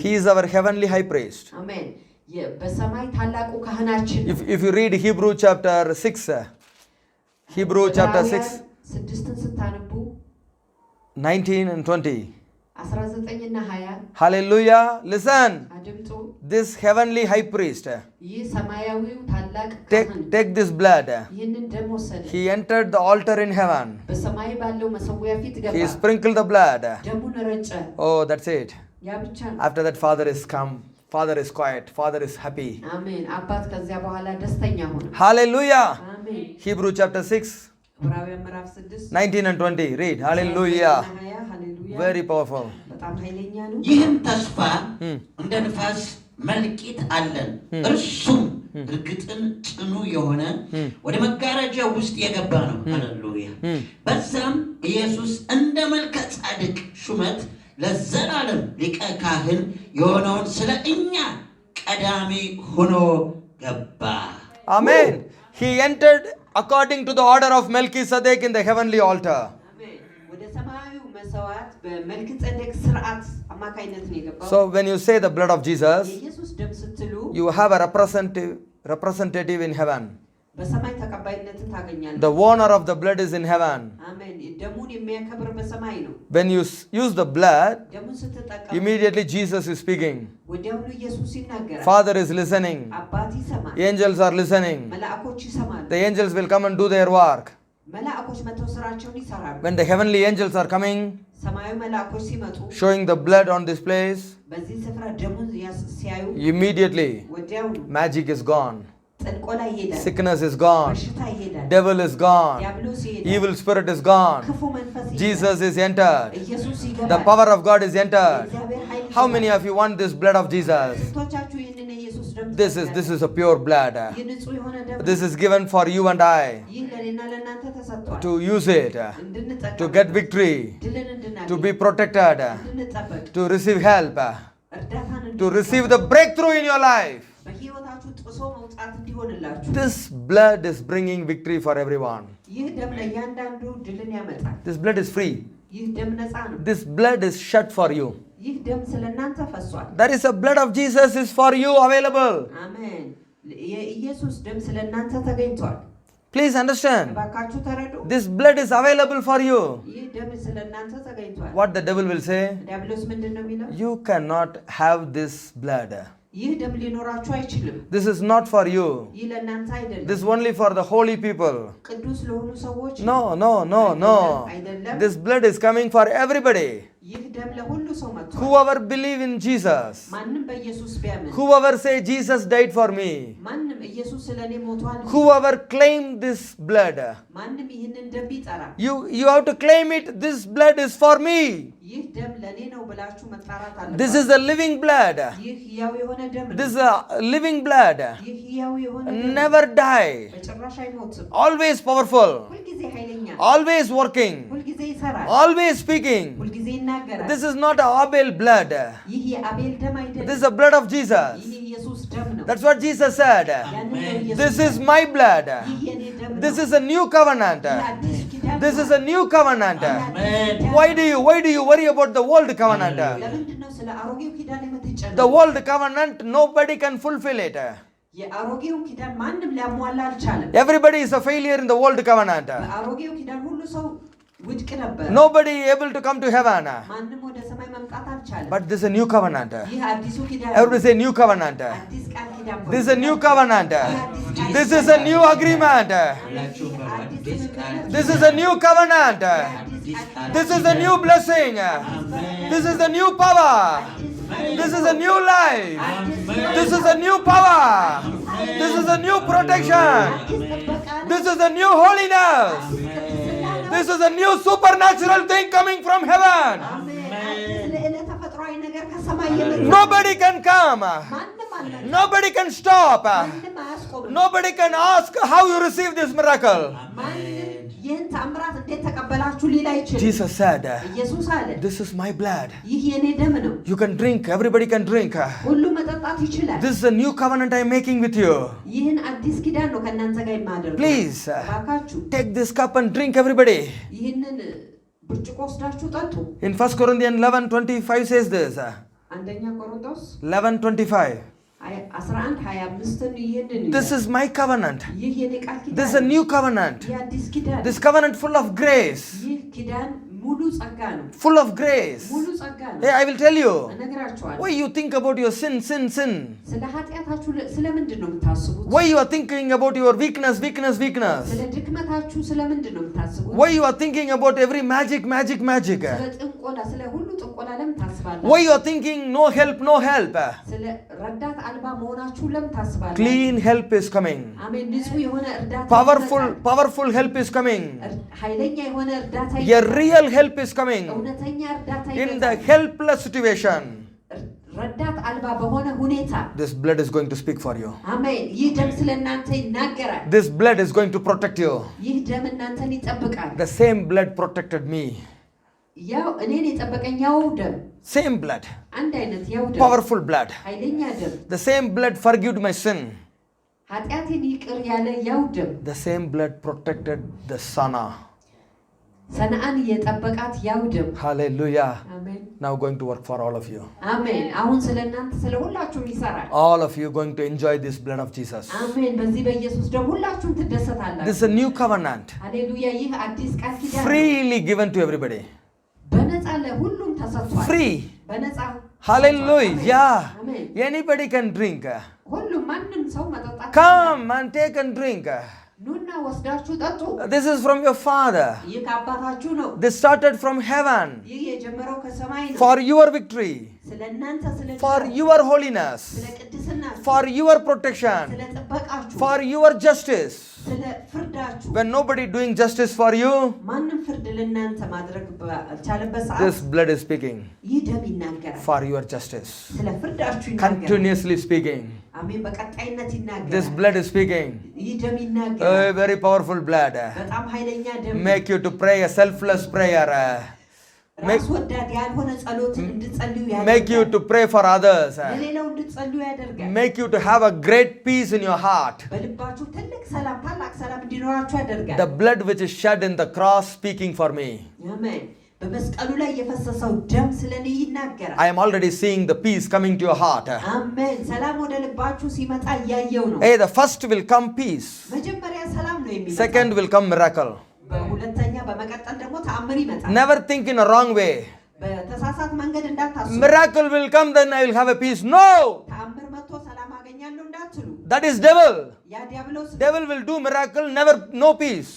He is our heavenly high priest. If you read Hebrew chapter 6, Hebrew chapter 6, 19 and 20. Hallelujah. Listen. This heavenly high priest, take this blood. He entered the altar in heaven. He sprinkled the blood. Oh, that's it. After that, Father is come. Father is quiet. Father is happy. Hallelujah. Hebrew chapter 6, 19 and 20. Read. Hallelujah. Very powerful. ይህም ተስፋ እንደ ንፋስ መልቂት አለን። እርሱም እርግጥን ጽኑ የሆነ ወደ መጋረጃ ውስጥ የገባ ነው። ሃሌሉያ። በዛም ኢየሱስ እንደ መልከ ጻድቅ ሹመት ለዘላለም ሊቀ ካህን የሆነውን ስለ እኛ ቀዳሚ ሆኖ ገባ። Amen. He entered according to the order of Melchizedek in the heavenly altar. So when you say the blood of Jesus, you have a representative in heaven. The owner of the blood is in heaven. When you use the blood, immediately Jesus is speaking. Father is listening. Angels are listening. መላእኮች ይሰማሉ። The angels will come and do their work. መላእኮች መጥተው ስራቸውን ይሰራሉ። When the heavenly angels are coming, ሰማያዊ መላእኮች ሲመጡ showing the blood on this place, በዚህ ስፍራ ደሙን ሲያዩ immediately ወዲያውኑ magic is gone. ጥንቆላ ይሄዳል። Sickness is gone. በሽታ ይሄዳል። Devil is gone. ዲያብሎስ ይሄዳል። Evil spirit is gone. ክፉ መንፈስ ይሄዳል። Jesus is entered. ኢየሱስ ይገባል። The power of God is entered. የእግዚአብሔር ኃይል How ይገባል። many of you want this blood of Jesus? ስንቶቻችሁ ይህንን የኢየሱስ ደም This is a pure blood. ይህ ንጹህ የሆነ ደም This is given for you and I ይህ ለእኔና ለእናንተ ተሰጥቷል። to use it, እንድንጠቀም to get victory, ድልን እንድናገኝ to be protected, እንድንጠበቅ to receive help, እርዳታን to እንድንጠበቅ receive the breakthrough in your life. በሕይወታችሁ ጥሶ መውጣት እንዲሆንላችሁ This blood is bringing victory for everyone. ይህ ደም ለእያንዳንዱ ድልን ያመጣል። This blood is free. ይህ ደም ነፃ ነው። This blood is shed for you. ይህ ደም ስለ እናንተ ፈሷል። There is a blood of Jesus is for you available. አሜን። የኢየሱስ ደም ስለ እናንተ ተገኝቷል። Please understand. እባካችሁ ተረዱ። This blood is available for you. ይህ ደም ስለ እናንተ ተገኝቷል። What the devil will say? ዲያብሎስ ምንድን ነው የሚለው? You cannot have this blood. ይህ ደም ሊኖራችሁ አይችልም። This is not for you. ይህ ለእናንተ አይደለም። This is only for the holy people. ቅዱስ ለሆኑ ሰዎች No. አይደለም። This blood is coming for everybody. ይህ ደም ለሁሉ ሰው መጥቷል። Whoever believe in Jesus, ማንም በኢየሱስ ቢያምን፣ whoever say Jesus died for me, ማንም ኢየሱስ ስለኔ ሞቷል፣ whoever claim this blood, ማንም ይህንን ደም ቢጠራ you have to claim it. This blood is for me. ይህ ደም ለኔ ነው ብላችሁ መጣራት This አለባችሁ። is the living blood. ይህ ሕያው የሆነ ደም ነው። This is a living blood. ይህ ሕያው የሆነ ደም ነው። Never die. በጭራሽ አይሞትም። Always powerful. ሁልጊዜ ኃይለኛ፣ Always working. ሁልጊዜ ይሰራል፣ Always speaking. ሁልጊዜ ይናገራል። This is not Abel blood. ይህ የአቤል ደም አይደለም። This is the blood of Jesus. ይህ የኢየሱስ ደም ነው። That's what Jesus said. ያንን ነው ኢየሱስ This is my blood. ይህ የኔ ደም ነው። This is a new covenant. ይህ አዲስ ኪዳን This ነው። is a new covenant. Amen. Why do you worry about the old covenant? ለምንድን ነው ስለ አሮጌው ኪዳን የምትጨነቁት? The old covenant, nobody can fulfill it. የአሮጌው ኪዳን ማንም ሊያሟላ አልቻለም። Everybody is a failure in the old covenant. በአሮጌው ኪዳን ሁሉ ሰው ውድቅ ነበር። Nobody able to come to heaven. ማንም ወደ ሰማይ መምጣት አልቻለም። But this is a new covenant. ይህ አዲሱ ኪዳን ነው። Everybody say new covenant. አዲስ ቃል ኪዳን ነው። This is a new covenant. This is a new agreement. ሁላችሁም በአዲስ ቃል This is a new covenant. This is a new blessing. This is a new power. This is a new life. This is a new power. This is a new protection. This is a new holiness. This is a new supernatural thing coming from heaven. ተፈጥሯዊ ነገር ከሰማይ የመጣ Nobody can come. ማንም አለ Nobody can stop. ማንም አያስቆምም። Nobody can ask how you receive this miracle. ማንም ይህን ተአምራት እንዴት ተቀበላችሁ ሊል አይችልም። Jesus said, ኢየሱስ አለ this is my blood. ይህ የኔ ደም ነው። You can drink. Everybody can drink. ሁሉ መጠጣት ይችላል። This is a new covenant I am making with you. ይህን አዲስ ኪዳን ነው ከእናንተ ጋር የማደርገው። Please እባካችሁ take this cup and drink, everybody. ይህንን ብርጭቆ ወስዳችሁ ጠጡ። In 1 Corinthians 11:25 says this. አንደኛ ቆሮንቶስ 11:25. 11:25 ይህንን This is my covenant. ይህ የኔ ቃል ኪዳን This is a new covenant. ይህ አዲስ ኪዳን This covenant full of grace. ይህ ኪዳን ሙሉ ጸጋ ነው። Full of grace. ሙሉ ጸጋ ነው። Hey, I will tell you. እነግራችኋለሁ። Why you think about your sin? ስለ ኃጢአታችሁ ስለምንድን ነው የምታስቡት? Why you are thinking about your weakness? ስለ ድክመታችሁ ስለምንድን ነው የምታስቡት? Why you are thinking about every magic? ስለ ጥንቆላ፣ ስለ ሁሉ ጥንቆላ ለምን ታስባላችሁ? Why you are thinking no help? ስለ ረዳት አልባ መሆናችሁ ለምን ታስባላችሁ? Clean help is coming. አሜን። ንጹህ የሆነ እርዳታ Powerful help is coming. ኃይለኛ የሆነ እርዳታ A real help is coming እውነተኛ እርዳታ in the helpless situation. ረዳት አልባ በሆነ ሁኔታ This blood is going to speak for you. አሜን። ይህ ደም ስለ እናንተ ይናገራል። This blood is going to protect you. ይህ ደም እናንተን ይጠብቃል። The same blood protected me. ያው እኔን የጠበቀኝ ያው ደም Same blood. አንድ አይነት ያው ደም Powerful blood. ኃይለኛ ደም The same blood forgave my sin. ኃጢአቴን ይቅር ያለ ያው ደም The same blood protected the Sana. ሰናአን የጠበቃት ያው ደም Hallelujah. አሜን። Now going to work for all of you. አሜን። አሁን ስለ እናንተ ስለ ሁላችሁም ይሰራል። All of you going to enjoy this blood of Jesus. አሜን። በዚህ በኢየሱስ ደም ሁላችሁም ትደሰታላችሁ። This is a new covenant. ሃሌሉያ። ይህ አዲስ ቃል ኪዳን Freely given to everybody. በነፃ ለሁሉም ተሰጥቷል። Free. በነፃ Hallelujah. አሜን። Anybody can drink. ሁሉም ማንም ሰው መጠጣት Come and take and drink. ኑና ወስዳችሁ ጠጡ። This is from your Father. ይህ ከአባታችሁ ነው። This started from heaven. ይህ የጀመረው ከሰማይ ነው። For your victory. ስለ እናንተ ስለ For your holiness. ስለ ቅድስና For your protection. ስለ ጥበቃችሁ For your justice. ስለ ፍርዳችሁ When nobody doing justice for you, ማንም ፍርድ ለእናንተ ማድረግ ባልቻለበት ሰዓት this blood is speaking ይህ ደም ይናገራል። for your justice. ስለ ፍርዳችሁ ይናገራል። Continuously speaking. አሜን። በቀጣይነት ይናገራል። This blood is speaking. ይህ ደም ይናገራል። A very powerful blood. በጣም ኃይለኛ ደም Make you to pray a selfless prayer. ራስ ወዳድ ያልሆነ ጸሎትን እንድትጸልዩ ያደርጋል። Make you to pray for others. ለሌላው እንድትጸልዩ ያደርጋል። Make you to have a great peace in your heart. በልባችሁ ትልቅ ሰላም፣ ታላቅ ሰላም እንዲኖራችሁ ያደርጋል። The blood which is shed in the cross speaking for me. አሜን። በመስቀሉ ላይ የፈሰሰው ደም ስለኔ ይናገራል። I am already seeing the peace coming to your heart. አሜን። ሰላም ወደ ልባችሁ ሲመጣ እያየው ነው። Hey, the first will come peace. መጀመሪያ ሰላም ነው የሚመጣው። Second will come miracle. በሁለተኛ በመቀጠል ደግሞ ተአምር ይመጣል። Never think in a wrong way. በተሳሳተ መንገድ እንዳታስቡ። Miracle will come, then I will have a peace. No! ተአምር መጥቶ ሰላም አገኛለሁ እንዳትሉ። That is devil. ያ ዲያብሎስ Devil will do miracle, never no peace.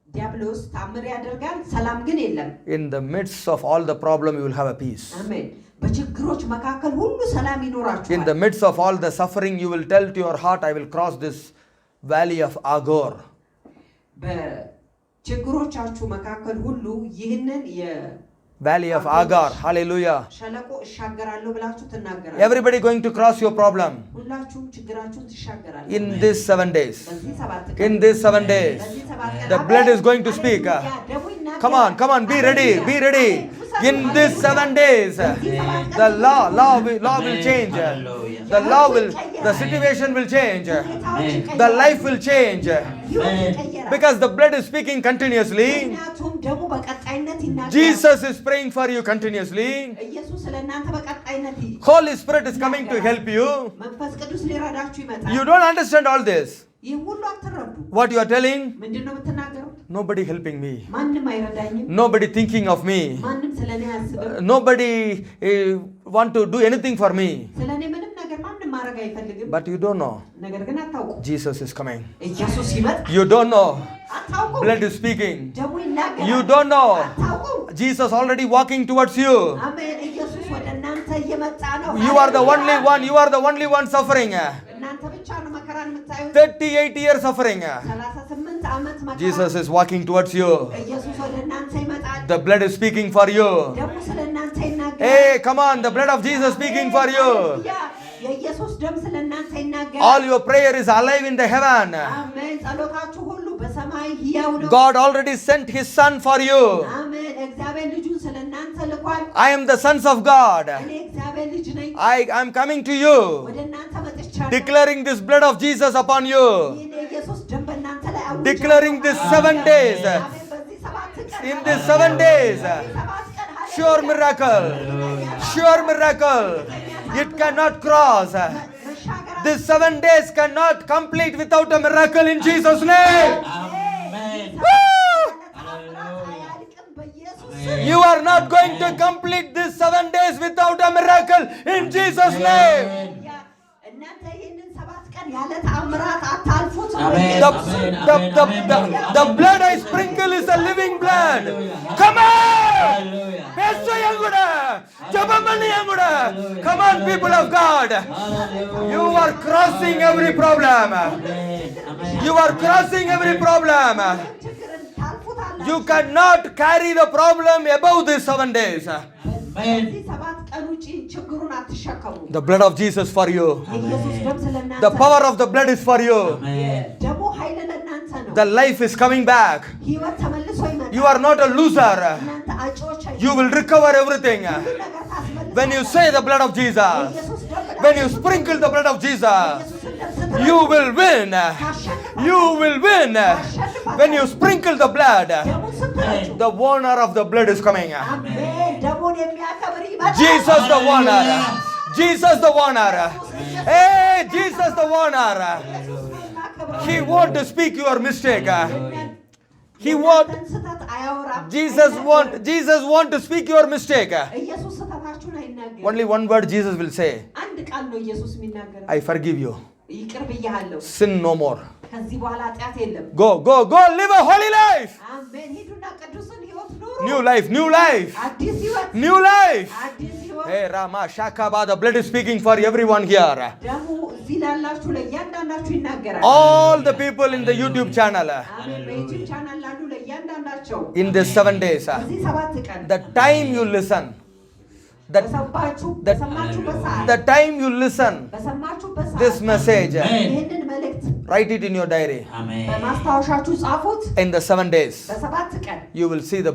ዲያብሎስ ተአምር ያደርጋል፣ ሰላም ግን የለም። In the midst of all the problem, you will have a peace. አሜን። በችግሮች መካከል ሁሉ ሰላም ይኖራችኋል። In the midst of all the suffering, you will tell to your heart, I will cross this valley of Agor. በችግሮቻችሁ መካከል ሁሉ ይህንን Valley of Agar. Hallelujah. ሸለቆ እሻገራለሁ ብላችሁ ትናገራላችሁ። Everybody going to cross your problem. ሁላችሁም ችግራችሁን ትሻገራላችሁ። In these 7 days. በዚህ 7 ቀን In these 7 days. በዚህ 7 ቀን The blood is going to speak. Come on, be ready, be ready. In these 7 days, the law will change. The situation will change. The life will change. Because the blood is speaking continuously. ምክንያቱም ደሙ በቀጣይነት ይናገራል። Jesus is praying for you continuously. ኢየሱስ ስለእናንተ በቀጣይነት Holy Spirit is coming to help you. መንፈስ ቅዱስ ሊረዳችሁ ይመጣል። You don't understand all this. ይህ ሁሉ አትረዱ። What you are telling? ምንድነው የምትናገሩት? Nobody helping me. ማንም አይረዳኝም። Nobody thinking of me. ማንም ስለኔ አያስብም። Nobody want to do anything for me. ስለኔ ምንም ነገር ማንም ማድረግ አይፈልግም። But you don't know. ነገር ግን አታውቁ። Jesus is coming. ኢየሱስ ይመጣል። You don't know. አታውቁ። Blood is speaking. ደሙ ይናገራል። You don't know. አታውቁ። Jesus already walking towards you. አሜን። ኢየሱስ ወደ እናንተ እየመጣ ነው። You are the only one. You are the only one suffering. እናንተ ብቻ ነው መከራን የምታዩት። 38 years suffering. 38 ዓመት መከራ። Jesus is walking towards you. ኢየሱስ ወደ እናንተ ይመጣል። The blood is speaking for you. ደሙ ስለ እናንተ ይናገራል። Hey, come on. The blood of Jesus speaking for you. የኢየሱስ ደም ስለ እናንተ ይናገራል። All your prayer is alive in the heaven. አሜን። ጸሎታችሁ ሁሉ በሰማይ ሕያው ነው። God already sent his son for you. አሜን። እግዚአብሔር ልጁን ስለ እናንተ ልኳል። I am the sons of God. እኔ እግዚአብሔር ልጅ ነኝ። I am coming to you, ወደ እናንተ መጥቻለሁ። declaring this blood of Jesus upon you, ይህን የኢየሱስ ደም በእናንተ ላይ አውጃለሁ። declaring this 7 days. አሜን። በዚህ 7 ቀን In these 7 days, sure miracle, sure miracle. It cannot cross. These 7 days cannot complete without a miracle in Jesus' name. Woo! You are not going to complete these 7 days without a miracle in Jesus' name. እናንተ ይህንን 7 ቀን ያለ ተአምራት አታልፉት። The blood I sprinkle is a living blood. Come on! Come on, people of God. You are crossing every problem. You are crossing every problem. You cannot carry the problem above these 7 days. በዚህ 7 ቀን ውጪ ችግሩን አትሸከሙ። The blood of Jesus for you. የኢየሱስ ደም ስለእናንተ The power of the blood is for you. ደሙ ኃይል ለእናንተ ነው። The life is coming back. ሕይወት ተመልሶ ይመጣል። You are not a loser. እናንተ አጪዎች You will recover everything. ነገር ታስመልሳላችሁ። When you say the blood of Jesus, ኢየሱስ ደም when you sprinkle the blood of Jesus, ኢየሱስን ደም ስትረጩ you will win. ታሸንፋላችሁ። You will win. When you sprinkle the blood, ደሙን ስትረጩ the owner of the blood is coming. አሜን። ደሙን የሚያከብር ይመጣል። Jesus the owner. Jesus the owner. Hey, Jesus the owner. He want to speak your mistake. He want ስህተት አያወራም። Jesus want to speak your mistake. ኢየሱስ ስህተታችሁን አይናገርም። Only one word Jesus will say. አንድ ቃል ነው ኢየሱስ የሚናገረው። I forgive you. ይቅር ብያለሁ። Sin no more. ከዚህ በኋላ ኃጢአት የለም። Go, live a holy life. አሜን። ሂዱና ቅዱስን ሕይወት ኑሩ። New life. አዲስ ሕይወት። New life. አዲስ ሕይወት። Hey Rama Shakaba, the blood is speaking for everyone here. ደሙ እዚህ ላላችሁ ለእያንዳንዳችሁ ይናገራል። All the people in the YouTube channel. አሜን። በዩቲዩብ ቻናል ላሉ ለእያንዳንዳቸው In these 7 days. እዚህ 7 ቀን The time you listen. The time you listen this message, ይህንን መልእክት write it in your diary. በማስታወሻችሁ ጻፉት። In the 7 days, በ7 ቀን you will see the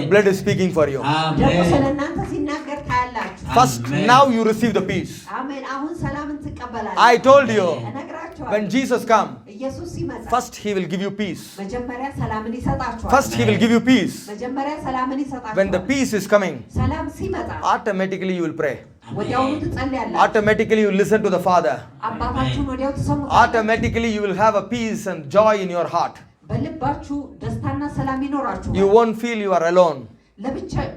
blood is speaking for you. ደግሞ ስለእናንተ ሲናገር ታያላችሁ። First, now you receive the peace. አሜን። አሁን ሰላምን ትቀበላለህ። I told you, እነግራችኋለሁ። when Jesus come, ኢየሱስ ሲመጣ first he will give you peace. መጀመሪያ ሰላምን ይሰጣችኋል። First he will give you peace. መጀመሪያ ሰላምን ይሰጣችኋል። When the peace is coming, ሰላም ሲመጣ automatically you will pray. ወዲያውኑ ትጸልያላችሁ። Automatically you will listen to the Father. አባታችሁን ወዲያው ትሰሙታላችሁ። Automatically you will have a peace and joy in your heart. በልባችሁ ደስታና ሰላም ይኖራችኋል። You won't feel you are alone.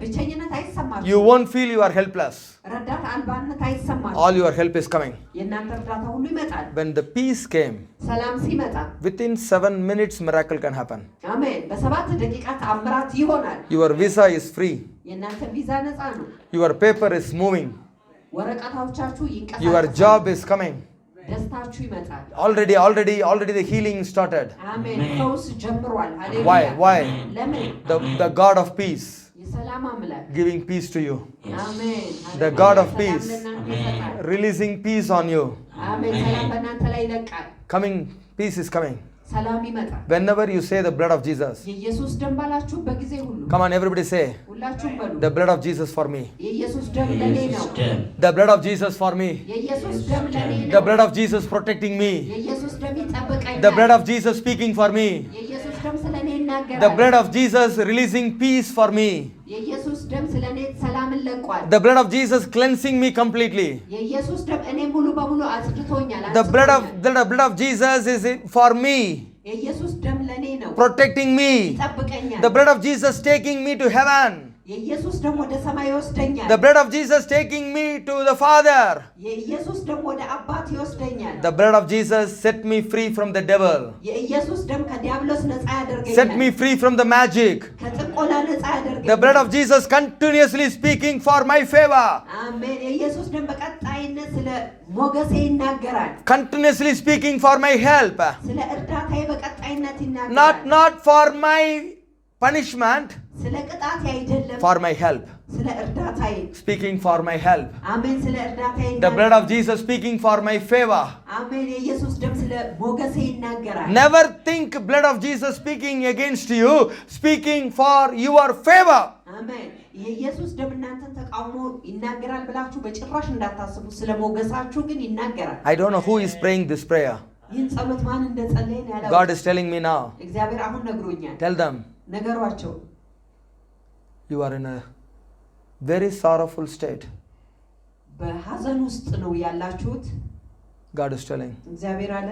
ብቸኝነት አይሰማችሁም። You won't feel you are helpless. ረዳት አልባነት አይሰማችሁም። All your help is coming. የእናንተ እርዳታ ሁሉ ይመጣል። When the peace came, ሰላም ሲመጣ within 7 minutes miracle can happen. አሜን። በ7 ደቂቃ ተአምራት ይሆናል። Your visa is free. የእናንተ ቪዛ ነፃ ነው። Your paper is moving. ወረቀታዎቻችሁ ይንቀሳቀሳል። Your job is coming. ደስታችሁ ይመጣል። Already the healing started. አሜን። ፈውስ ጀምሯል። ሃሌሉያ። Why? ለምን? The God of peace የሰላም አምላክ giving peace to you. አሜን። The God of peace ሰላም ለእናንተ ይሰጣል። releasing peace on you. አሜን። ሰላም በእናንተ ላይ ይለቃል። Coming, peace is coming. ሰላም ይመጣል። Whenever you say the blood of Jesus, የኢየሱስ ደም ባላችሁ በጊዜ ሁሉ come on, everybody say, ሁላችሁም በሉ the blood of Jesus for me. የኢየሱስ ደም ለኔ ነው። The blood of Jesus for me. የኢየሱስ ደም ለኔ ነው። The blood of Jesus protecting me. የኢየሱስ ደም ይጠብቀኛል። The blood of Jesus speaking for me. የኢየሱስ ደም ስለኔ ይናገራል። The blood of Jesus releasing peace for me. የኢየሱስ ደም ስለኔ ሰላምን ለቋል። The blood of Jesus cleansing me completely. የኢየሱስ ደም እኔ ሙሉ በሙሉ አጽድቶኛል። The blood of Jesus is for me, የኢየሱስ ደም ለኔ ነው። protecting me. ይጠብቀኛል። The blood of Jesus taking me to heaven. የኢየሱስ ደም ወደ ሰማይ ይወስደኛል። The blood of Jesus taking me to the Father. የኢየሱስ ደም ወደ አባት ይወስደኛል። The blood of Jesus set me free from the devil. የኢየሱስ ደም ከዲያብሎስ ነፃ ያደርገኛል። Set me free from the magic. ከጥንቆላ ነፃ ያደርገኛል። The blood of Jesus continuously speaking for my favor. አሜን። የኢየሱስ ደም በቀጣይነት ስለ ሞገሴ ይናገራል። Continuously speaking for my help. ስለ እርዳታዬ በቀጣይነት ይናገራል። Not for my punishment, ስለ ቅጣቴ አይደለም፣ for my help. ስለ እርዳታዬ Speaking for my help. አሜን። ስለ እርዳታዬ The blood of Jesus speaking for my favor. አሜን። የኢየሱስ ደም ስለ ሞገሴ ይናገራል። Never think blood of Jesus speaking against you, speaking for your favor. አሜን። የኢየሱስ ደም እናንተን ተቃውሞ ይናገራል ብላችሁ በጭራሽ እንዳታስቡ። ስለ ሞገሳችሁ ግን ይናገራል። I don't know who is praying this prayer. ይህን ጸሎት ማን እንደጸለየ ነው ያለው። God is telling me now. እግዚአብሔር አሁን ነግሮኛል። Tell them, ነገሯቸው። you are in a very sorrowful state. በሐዘን ውስጥ ነው ያላችሁት። God is telling, እግዚአብሔር አለ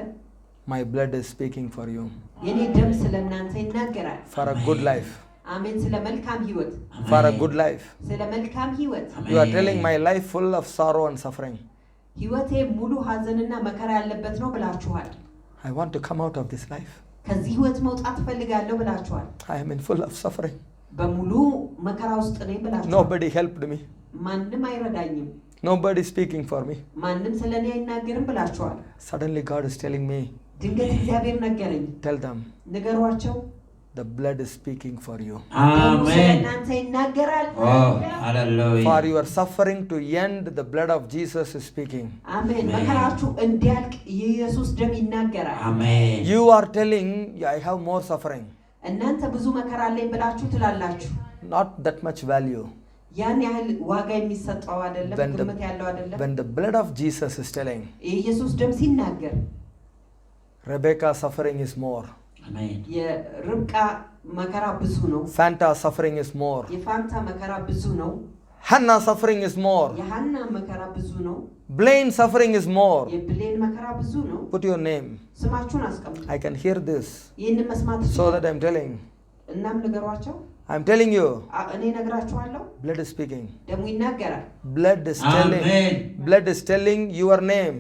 my blood is speaking for you. የኔ ደም ስለ እናንተ ይናገራል። For a good life. አሜን። ስለ መልካም ህይወት፣ For a good life. ስለ መልካም ህይወት። You are telling my life full of sorrow and suffering. ህይወቴ ሙሉ ሐዘንና መከራ ያለበት ነው ብላችኋል። I want to come out of this life. ከዚህ ህይወት መውጣት ፈልጋለሁ ብላችኋል። I am in full of suffering. በሙሉ መከራ ውስጥ ነኝ ብላችኋል። Nobody helped me. ማንም አይረዳኝም፣ Nobody speaking for me. ማንም ስለኔ አይናገርም ብላችኋል። Suddenly God is telling me, ድንገት እግዚአብሔር ነገረኝ። tell them, ንገሯቸው the blood is speaking for you. Amen. እናንተ ይናገራል። Oh, hallelujah. For your suffering to end, the blood of Jesus is speaking. አሜን። መከራችሁ እንዲያልቅ የኢየሱስ ደም ይናገራል። Amen. You are telling, I have more suffering. እናንተ ብዙ መከራ አለኝ ብላችሁ ትላላችሁ። Not that much value. ያን ያህል ዋጋ የሚሰጠው አይደለም፣ When the- ግምት ያለው አይደለም። When the blood of Jesus is telling, የኢየሱስ ደም ሲናገር Rebecca's suffering is more. Amen. የርብቃ መከራ ብዙ ነው። Fanta's suffering is more. የፋንታ መከራ ብዙ ነው። Hannah's suffering is more. የሐና መከራ ብዙ ነው። Blaine's suffering is more. የብሌን መከራ ብዙ ነው። Put your name. ስማችሁን አስቀምጡ። I can hear this. ይህንን መስማት So that I'm telling, እናም ንገሯቸው። I'm telling you. እኔ ነግራችኋለሁ። Blood is speaking. ደሙ ይናገራል። Blood is telling your name.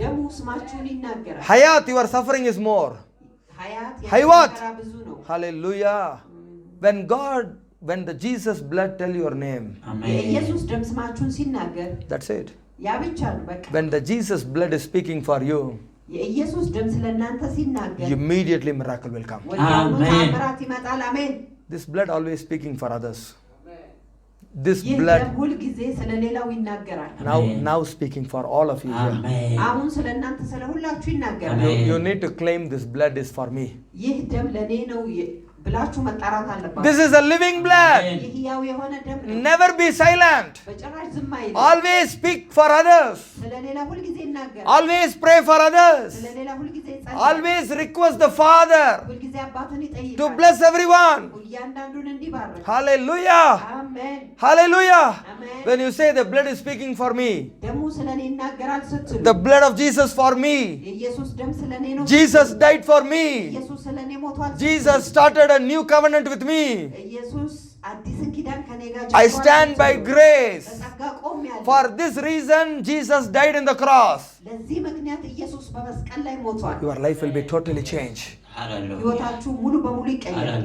ደሙ ስማችሁን ይናገራል። Hayat, your suffering is more. hayat ብዙ ነው። Hallelujah. When the Jesus blood tell your name. የኢየሱስ ደም ስማችሁን ሲናገር That's it. ያ ብቻ ነው በቃ። When the Jesus blood is speaking for you. የኢየሱስ ደም ስለናንተ ሲናገር immediately miracle will come. ተአምራት ይመጣል። አሜን። This blood always speaking for others. This blood ሁል ጊዜ ስለሌላው ይናገራል። now speaking for all of you here. አሁን ስለናንተ ስለሁላችሁ ይናገራል። You need to claim this blood is for me. ይህ ደም ለኔ ነው ብላችሁ መጣራት አለባችሁ። This is a living blood. ይህ ያው የሆነ ደም ነው። Never be silent. በጭራሽ ዝም አይልም። Always speak for others. ስለሌላ ሁል ጊዜ ይናገራል። Always pray for others. ስለሌላ ሁል ጊዜ ይጸልያል። Always request the Father ሁል ጊዜ አባትን ይጠይቃል to bless everyone. እያንዳንዱን እንዲባርክ። Hallelujah. አሜን። Hallelujah. Amen. When you say the blood is speaking for me, ደሙ ስለኔ ይናገራል ስትሉ the blood of Jesus for me. የኢየሱስ ደም ስለኔ ነው። Jesus died for me. ኢየሱስ ስለኔ ሞቷል። Jesus started a new covenant with me. ኢየሱስ አዲስን ኪዳን ከኔ ጋር I stand by grace. በጸጋ ቆሜያለሁ። For this reason, Jesus died on the cross. ለዚህ ምክንያት ኢየሱስ በመስቀል ላይ ሞቷል። Your life will be totally changed. ሕይወታችሁ ሙሉ በሙሉ ይቀየራል።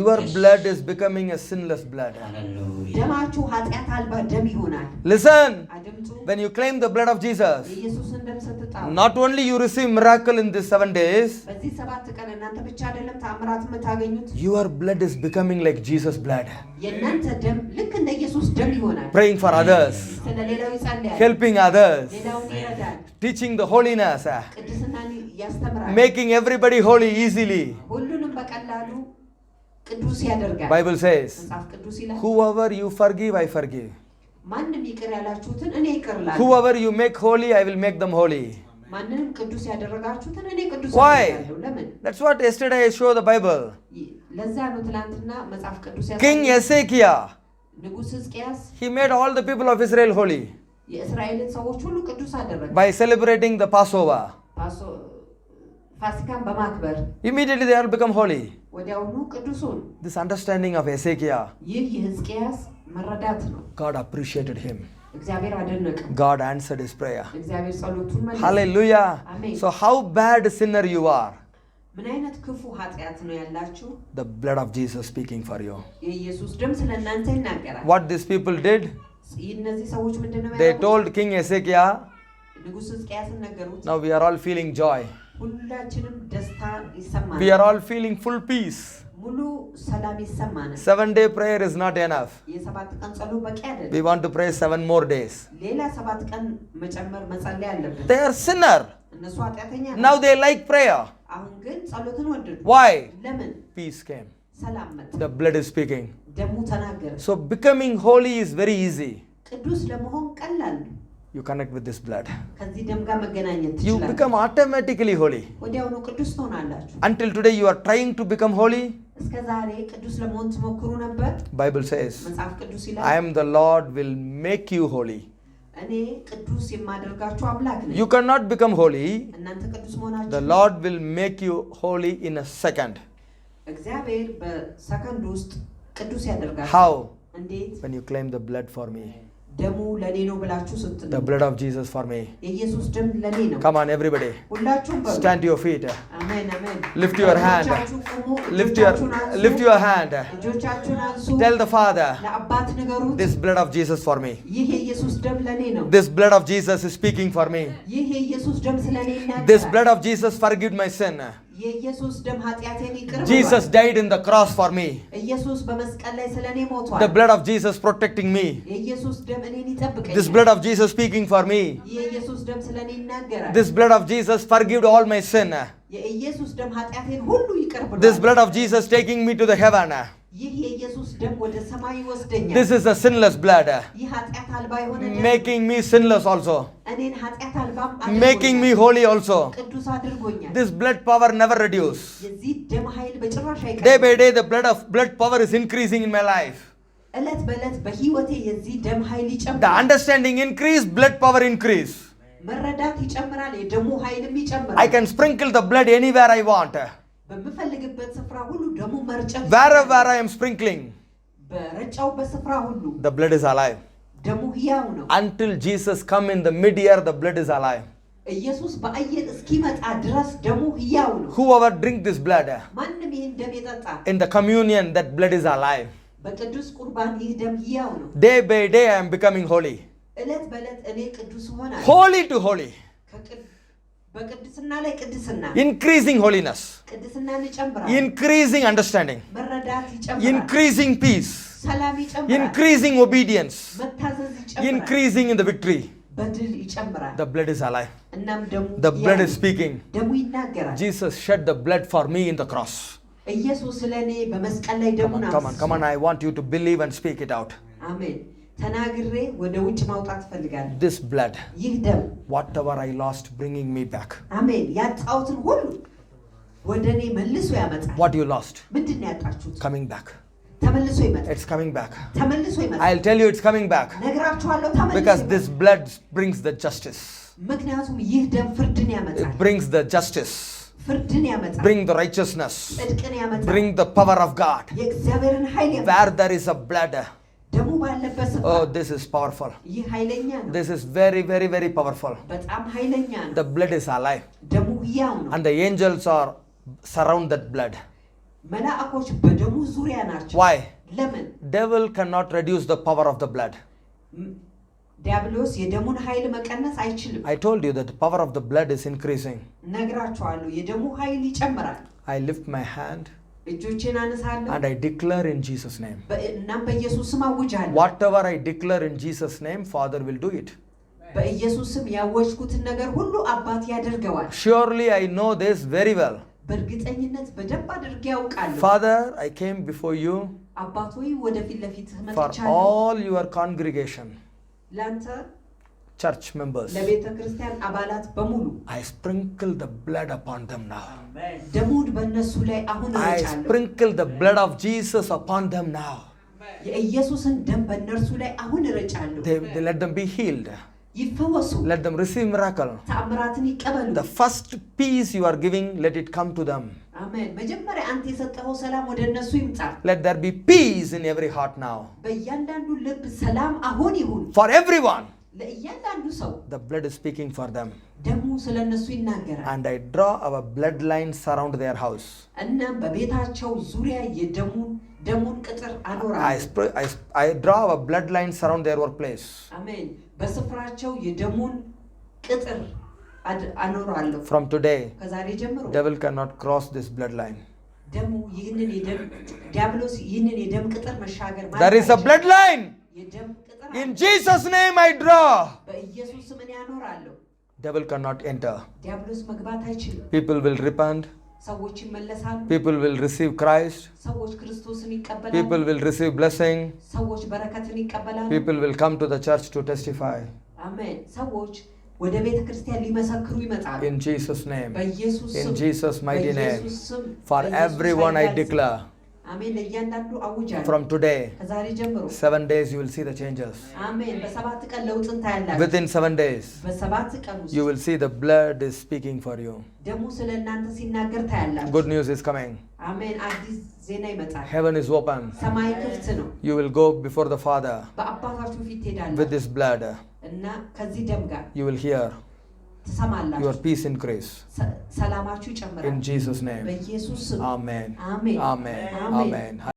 Your blood is becoming a sinless blood. ደማችሁ ኃጢአት አልባ ደም ይሆናል። Listen, አድምጡ። when you claim the blood of Jesus, የኢየሱስን ደም ስትጠሩ not only you receive miracle in these 7 days, በዚህ 7 ቀን እናንተ ብቻ አይደለም ተአምራት የምታገኙት። your blood is becoming like Jesus' blood. የእናንተ ደም ልክ እንደ ኢየሱስ ደም ይሆናል። Praying for others, ስለሌላው ይጸልያል። helping others, ሌላውን ይረዳል። teaching the holiness, ቅድስናን ያስተምራል። making everybody holy easily. ሁሉንም በቀላሉ ቅዱስ ያደርጋል። Bible says, መጽሐፍ ቅዱስ ይላል whoever you forgive, I forgive. ማንንም ይቅር ያላችሁትን እኔ ይቅር እላለሁ። Whoever you make holy, I will make them holy. ማንንም ቅዱስ ያደረጋችሁትን እኔ ቅዱስ Why? አደርጋለሁ። ለምን? That's what yesterday I showed the Bible. ለዛ ነው ትናንትና መጽሐፍ ቅዱስ King Hezekiah, ንጉሥ ሕዝቅያስ he made all the people of Israel holy የእስራኤልን ሰዎች ሁሉ ቅዱስ አደረገ by celebrating the Passover. ፋሲካን በማክበር Immediately they all become holy. ወዲያውኑ ቅዱሱን። This understanding of Hezekiah, ይህ የሕዝቅያስ መረዳት ነው። God appreciated him. እግዚአብሔር አደነቀ። God answered his prayer. እግዚአብሔር ጸሎቱን መለሰ። Hallelujah. Amen. So how bad a sinner you are, ምን አይነት ክፉ ኃጢአት ነው ያላችሁ? the blood of Jesus speaking for you. የኢየሱስ ደም ስለእናንተ ይናገራል። What these people did, እነዚህ ሰዎች ምንድነው they ያደረጉት? told King Hezekiah, ንጉሥ ሕዝቅያስን ነገሩት። now we are all feeling joy. ሁላችንም ደስታ ይሰማናል። We are all feeling full peace. ሙሉ ሰላም ይሰማናል። 7-day prayer is not enough. የሰባት ቀን ጸሎት በቂ አይደለም። We want to pray 7 more days. ሌላ 7 ቀን መጨመር መጸለይ አለብን። They are sinner. እነሱ ኃጢአተኛ ናቸው። Now they like prayer. አሁን ግን ጸሎትን ወደዱ። Why? ለምን? Peace came. ሰላም መጣ። The blood is speaking. ደሙ ተናገረ። So becoming holy is very easy. ቅዱስ ለመሆን ቀላል ነው። You connect with this blood. ከዚህ ደም ጋር መገናኘት You ትችላለህ። become automatically holy. ወዲያውኑ ቅዱስ ትሆናላችሁ። Until today you are trying to become holy. እስከ ዛሬ ቅዱስ ለመሆን ትሞክሩ ነበር። Bible says, መጽሐፍ ቅዱስ ይላል I am the Lord will make you holy. እኔ ቅዱስ የማደርጋችሁ አምላክ ነኝ። You cannot become holy. እናንተ ቅዱስ መሆናችሁ The Lord will make you holy in a second. እግዚአብሔር በሰከንድ ውስጥ ቅዱስ ያደርጋል። How? እንዴት? When you claim the blood for me. ደሙ ለኔ ነው ብላችሁ ስትሉ The blood of Jesus for me. የኢየሱስ ደም ለኔ ነው። Come on everybody. ሁላችሁም በሉ። Stand to your feet. አሜን አሜን። Lift your hand. እጆቻችሁ ቁሙ። Lift እጆቻችሁን አንሱ። your hand. እጆቻችሁን አንሱ። Tell the Father, ለአባት ንገሩት። this blood of Jesus for me. ይህ የኢየሱስ ደም ለኔ ነው። This blood of Jesus is speaking for me. ይህ የኢየሱስ ደም ስለኔ ይናገራል። This blood of Jesus forgive my sin. የኢየሱስ ደም ኃጢአቴን ይቅር ብሏል። Jesus died in the cross for me. ኢየሱስ በመስቀል ላይ ስለኔ ሞቷል። The blood of Jesus protecting me. የኢየሱስ ደም እኔን ይጠብቀኛል። This blood of Jesus speaking for me. የኢየሱስ ደም ስለኔ ይናገራል። This blood of Jesus forgive all my sin. የኢየሱስ ደም ኃጢአቴን ሁሉ ይቅር ብሏል። This blood of Jesus taking me to the heaven. ይህ የኢየሱስ ደም ወደ ሰማይ ይወስደኛል። This is a sinless blood. ይህ ኃጢአት አልባ የሆነ ደም Making me sinless also. እኔን ኃጢአት አልባም Making me holy also. ቅዱስ አድርጎኛል። This blood power never reduce. የዚህ ደም ኃይል በጭራሽ Day አይቀርም። by day the blood power is increasing in my life. ዕለት በዕለት በህይወቴ የዚህ ደም ኃይል The ይጨምራል። understanding increase, blood power increase. መረዳት ይጨምራል፣ የደሙ ኃይልም ይጨምራል። I can sprinkle the blood anywhere I want. በምፈልግበት ስፍራ ሁሉ ደሙ መርጨት wherever I am sprinkling, በረጫው በስፍራ ሁሉ the blood is alive. ደሙ ሕያው ነው። Until Jesus come in the mid-air, the blood is alive. ኢየሱስ በአየር እስኪመጣ ድረስ ደሙ ሕያው ነው። Whoever drink this blood, ማንም ይህን ደም ይጠጣ in the communion, that blood is alive. በቅዱስ ቁርባን ይህ ደም ሕያው ነው። Day by day I am becoming holy. ዕለት በዕለት እኔ ቅዱስ ሆናለሁ። Holy to holy. በቅድስና ላይ ቅድስና Increasing holiness. ቅድስናን ይጨምራል። Increasing understanding. መረዳት ይጨምራል። Increasing peace. ሰላም ይጨምራል። Increasing obedience. መታዘዝ ይጨምራል። Increasing in the victory. በድል ይጨምራል። The blood is alive. እናም ደሙ The blood is speaking. ደሙ ይናገራል። Jesus shed the blood for me in the cross. ኢየሱስ ስለኔ በመስቀል ላይ ደሙን አፍስሷል። Come on, I want you to believe and speak it out. አሜን። ተናግሬ ወደ ውጭ ማውጣት ፈልጋለሁ። This blood, ይህ ደም whatever I lost, bringing me back. አሜን። ያጣሁትን ሁሉ ወደ እኔ መልሶ ያመጣል። What you lost, ምንድን ነው ያጣችሁት? coming back. ተመልሶ ይመጣል። It's coming back. ተመልሶ ይመጣል። I'll tell you it's coming back. ነግራችኋለሁ ተመልሶ Because ይመጣል። this blood brings the justice. ምክንያቱም ይህ ደም ፍርድን ያመጣል። It brings the justice. ፍርድን ያመጣል። Bring the righteousness. ጽድቅን ያመጣል። Bring the power of God. የእግዚአብሔርን ኃይል ያመጣል። Where there is a blood, ደሙ ባለበት ስፍራ oh, this is powerful. ይህ ኃይለኛ ነው። This is very, very, very powerful. በጣም ኃይለኛ ነው። The blood is alive. ደሙ ሕያው ነው። And the angels are surround that blood. መላእክቶች በደሙ ዙሪያ ናቸው። Why? ለምን? Devil cannot reduce the power of the blood. ዲያብሎስ የደሙን ኃይል መቀነስ አይችልም። I told you that the power of the blood is increasing. ነግራችኋለሁ የደሙ ኃይል ይጨምራል። I lift my hand እጆቼን አነሳለሁ and I declare in Jesus' name. እናም በኢየሱስ ስም አውጃለሁ። Whatever I declare in Jesus' name, Father will do it. በኢየሱስ ስም ያወጅኩትን ነገር ሁሉ አባት ያደርገዋል። Surely I know this very well. በእርግጠኝነት በደንብ አድርጌ ያውቃለሁ። Father, I came before you አባት ሆይ ወደፊት ለፊት for መጥቻለሁ። all your congregation, ላንተ church members. ለቤተ ክርስቲያን አባላት በሙሉ I sprinkle the blood upon them now. ደሙን በእነሱ ላይ አሁን I እረጫለሁ። sprinkle the blood of Jesus upon them now. የኢየሱስን ደም በእነርሱ ላይ አሁን እረጫለሁ። They let them be healed. ይፈወሱ። Let them receive miracle. ተአምራትን ይቀበሉ። The first peace you are giving, let it come to them. አሜን። መጀመሪያ አንተ የሰጠኸው ሰላም ወደ እነሱ ይምጣ። Let there be peace in every heart now. በእያንዳንዱ ልብ ሰላም አሁን ይሁን። For everyone, ለእያንዳንዱ ሰው the blood is speaking for them. ደሙ ስለ እነሱ ይናገራል። And I draw our bloodline surround their house. እናም በቤታቸው ዙሪያ ደሙን ቅጥር አኖራለሁ። I draw our bloodline surround their workplace. አሜን። በስፍራቸው የደሙን ቅጥር አኖራለሁ። From today, ከዛሬ ጀምሮ devil cannot cross this bloodline. ደሙ ዲያብሎስ ይህንን የደም ቅጥር መሻገር ማለት There is a bloodline. የደም ቅጥር In Jesus' name I draw. በኢየሱስ ስም ያኖራለሁ። Devil cannot enter. ዲያብሎስ መግባት አይችልም። People will repent. ሰዎች ይመለሳሉ። People will receive Christ. ሰዎች ክርስቶስን ይቀበላሉ። People will receive blessing. ሰዎች በረከትን ይቀበላሉ። People will come to the church to testify. አሜን። ሰዎች ወደ ቤተ ክርስቲያን ሊመሰክሩ ይመጣሉ። In Jesus' name. በኢየሱስ ስም In Jesus' mighty name. በኢየሱስ ስም For በኢየሱስ everyone I ኃይል declare. አሜን። ለእያንዳንዱ አውጃለሁ። From today, ከዛሬ ጀምሮ 7 days you will see the changes. አሜን። በሰባት ቀን ለውጥን ታያላችሁ። Within 7 days, በሰባት ቀን ውስጥ you will see the blood is speaking for you. ደሙ ስለ እናንተ ሲናገር ታያላችሁ። Good news is coming. አሜን። አዲስ ዜና ይመጣል። Heaven is open. ሰማይ ክፍት ነው። You will go before the Father በአባታችሁ ፊት with ትሄዳላችሁ this blood. እና ከዚህ ደም ጋር You will hear ትሰማላችሁ። your peace increase. ሰላማችሁ ይጨምራል። In Jesus' name. በኢየሱስ ስም Amen. አሜን። Amen. አሜን። Amen.